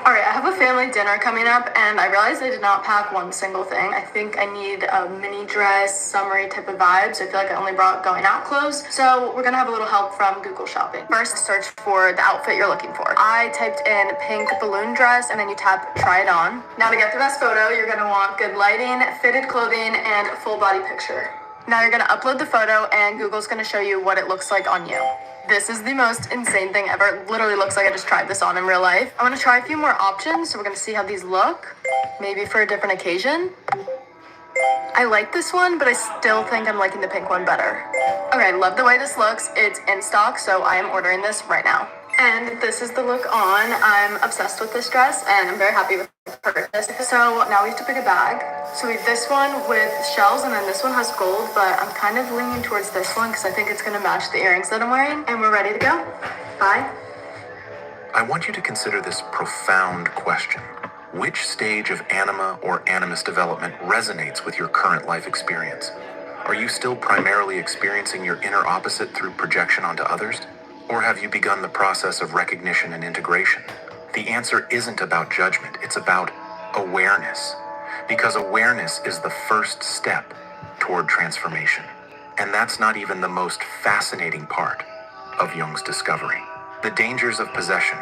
Alright, I have a family dinner coming up and I realized I did not pack one single thing. I think I need a mini dress, summery type of vibes. I feel like I only brought going out clothes. So we're gonna have a little help from Google Shopping. First, search for the outfit you're looking for. I typed in pink balloon dress and then you tap try it on. Now to get the best photo, you're gonna want good lighting, fitted clothing, and full body picture. Now you're gonna upload the photo and Google's gonna show you what it looks like on you. This is the most insane thing ever. It literally looks like I just tried this on in real life. I want to try a few more options, so we're going to see how these look. Maybe for a different occasion. I like this one, but I still think I'm liking the pink one better. Okay, love the way this looks. It's in stock, so I am ordering this right now. And this is the look on. I'm obsessed with this dress, and I'm very happy with the purchase. So now we have to pick a bag. So we have this one with shells, and then this one has gold, but I'm kind of leaning towards this one because I think it's going to match the earrings that I'm wearing. And we're ready to go. Bye. I want you to consider this profound question. Which stage of anima or animus development resonates with your current life experience? Are you still primarily experiencing your inner opposite through projection onto others? Or have you begun the process of recognition and integration? The answer isn't about judgment, it's about awareness. Because awareness is the first step toward transformation. And that's not even the most fascinating part of Jung's discovery. The dangers of possession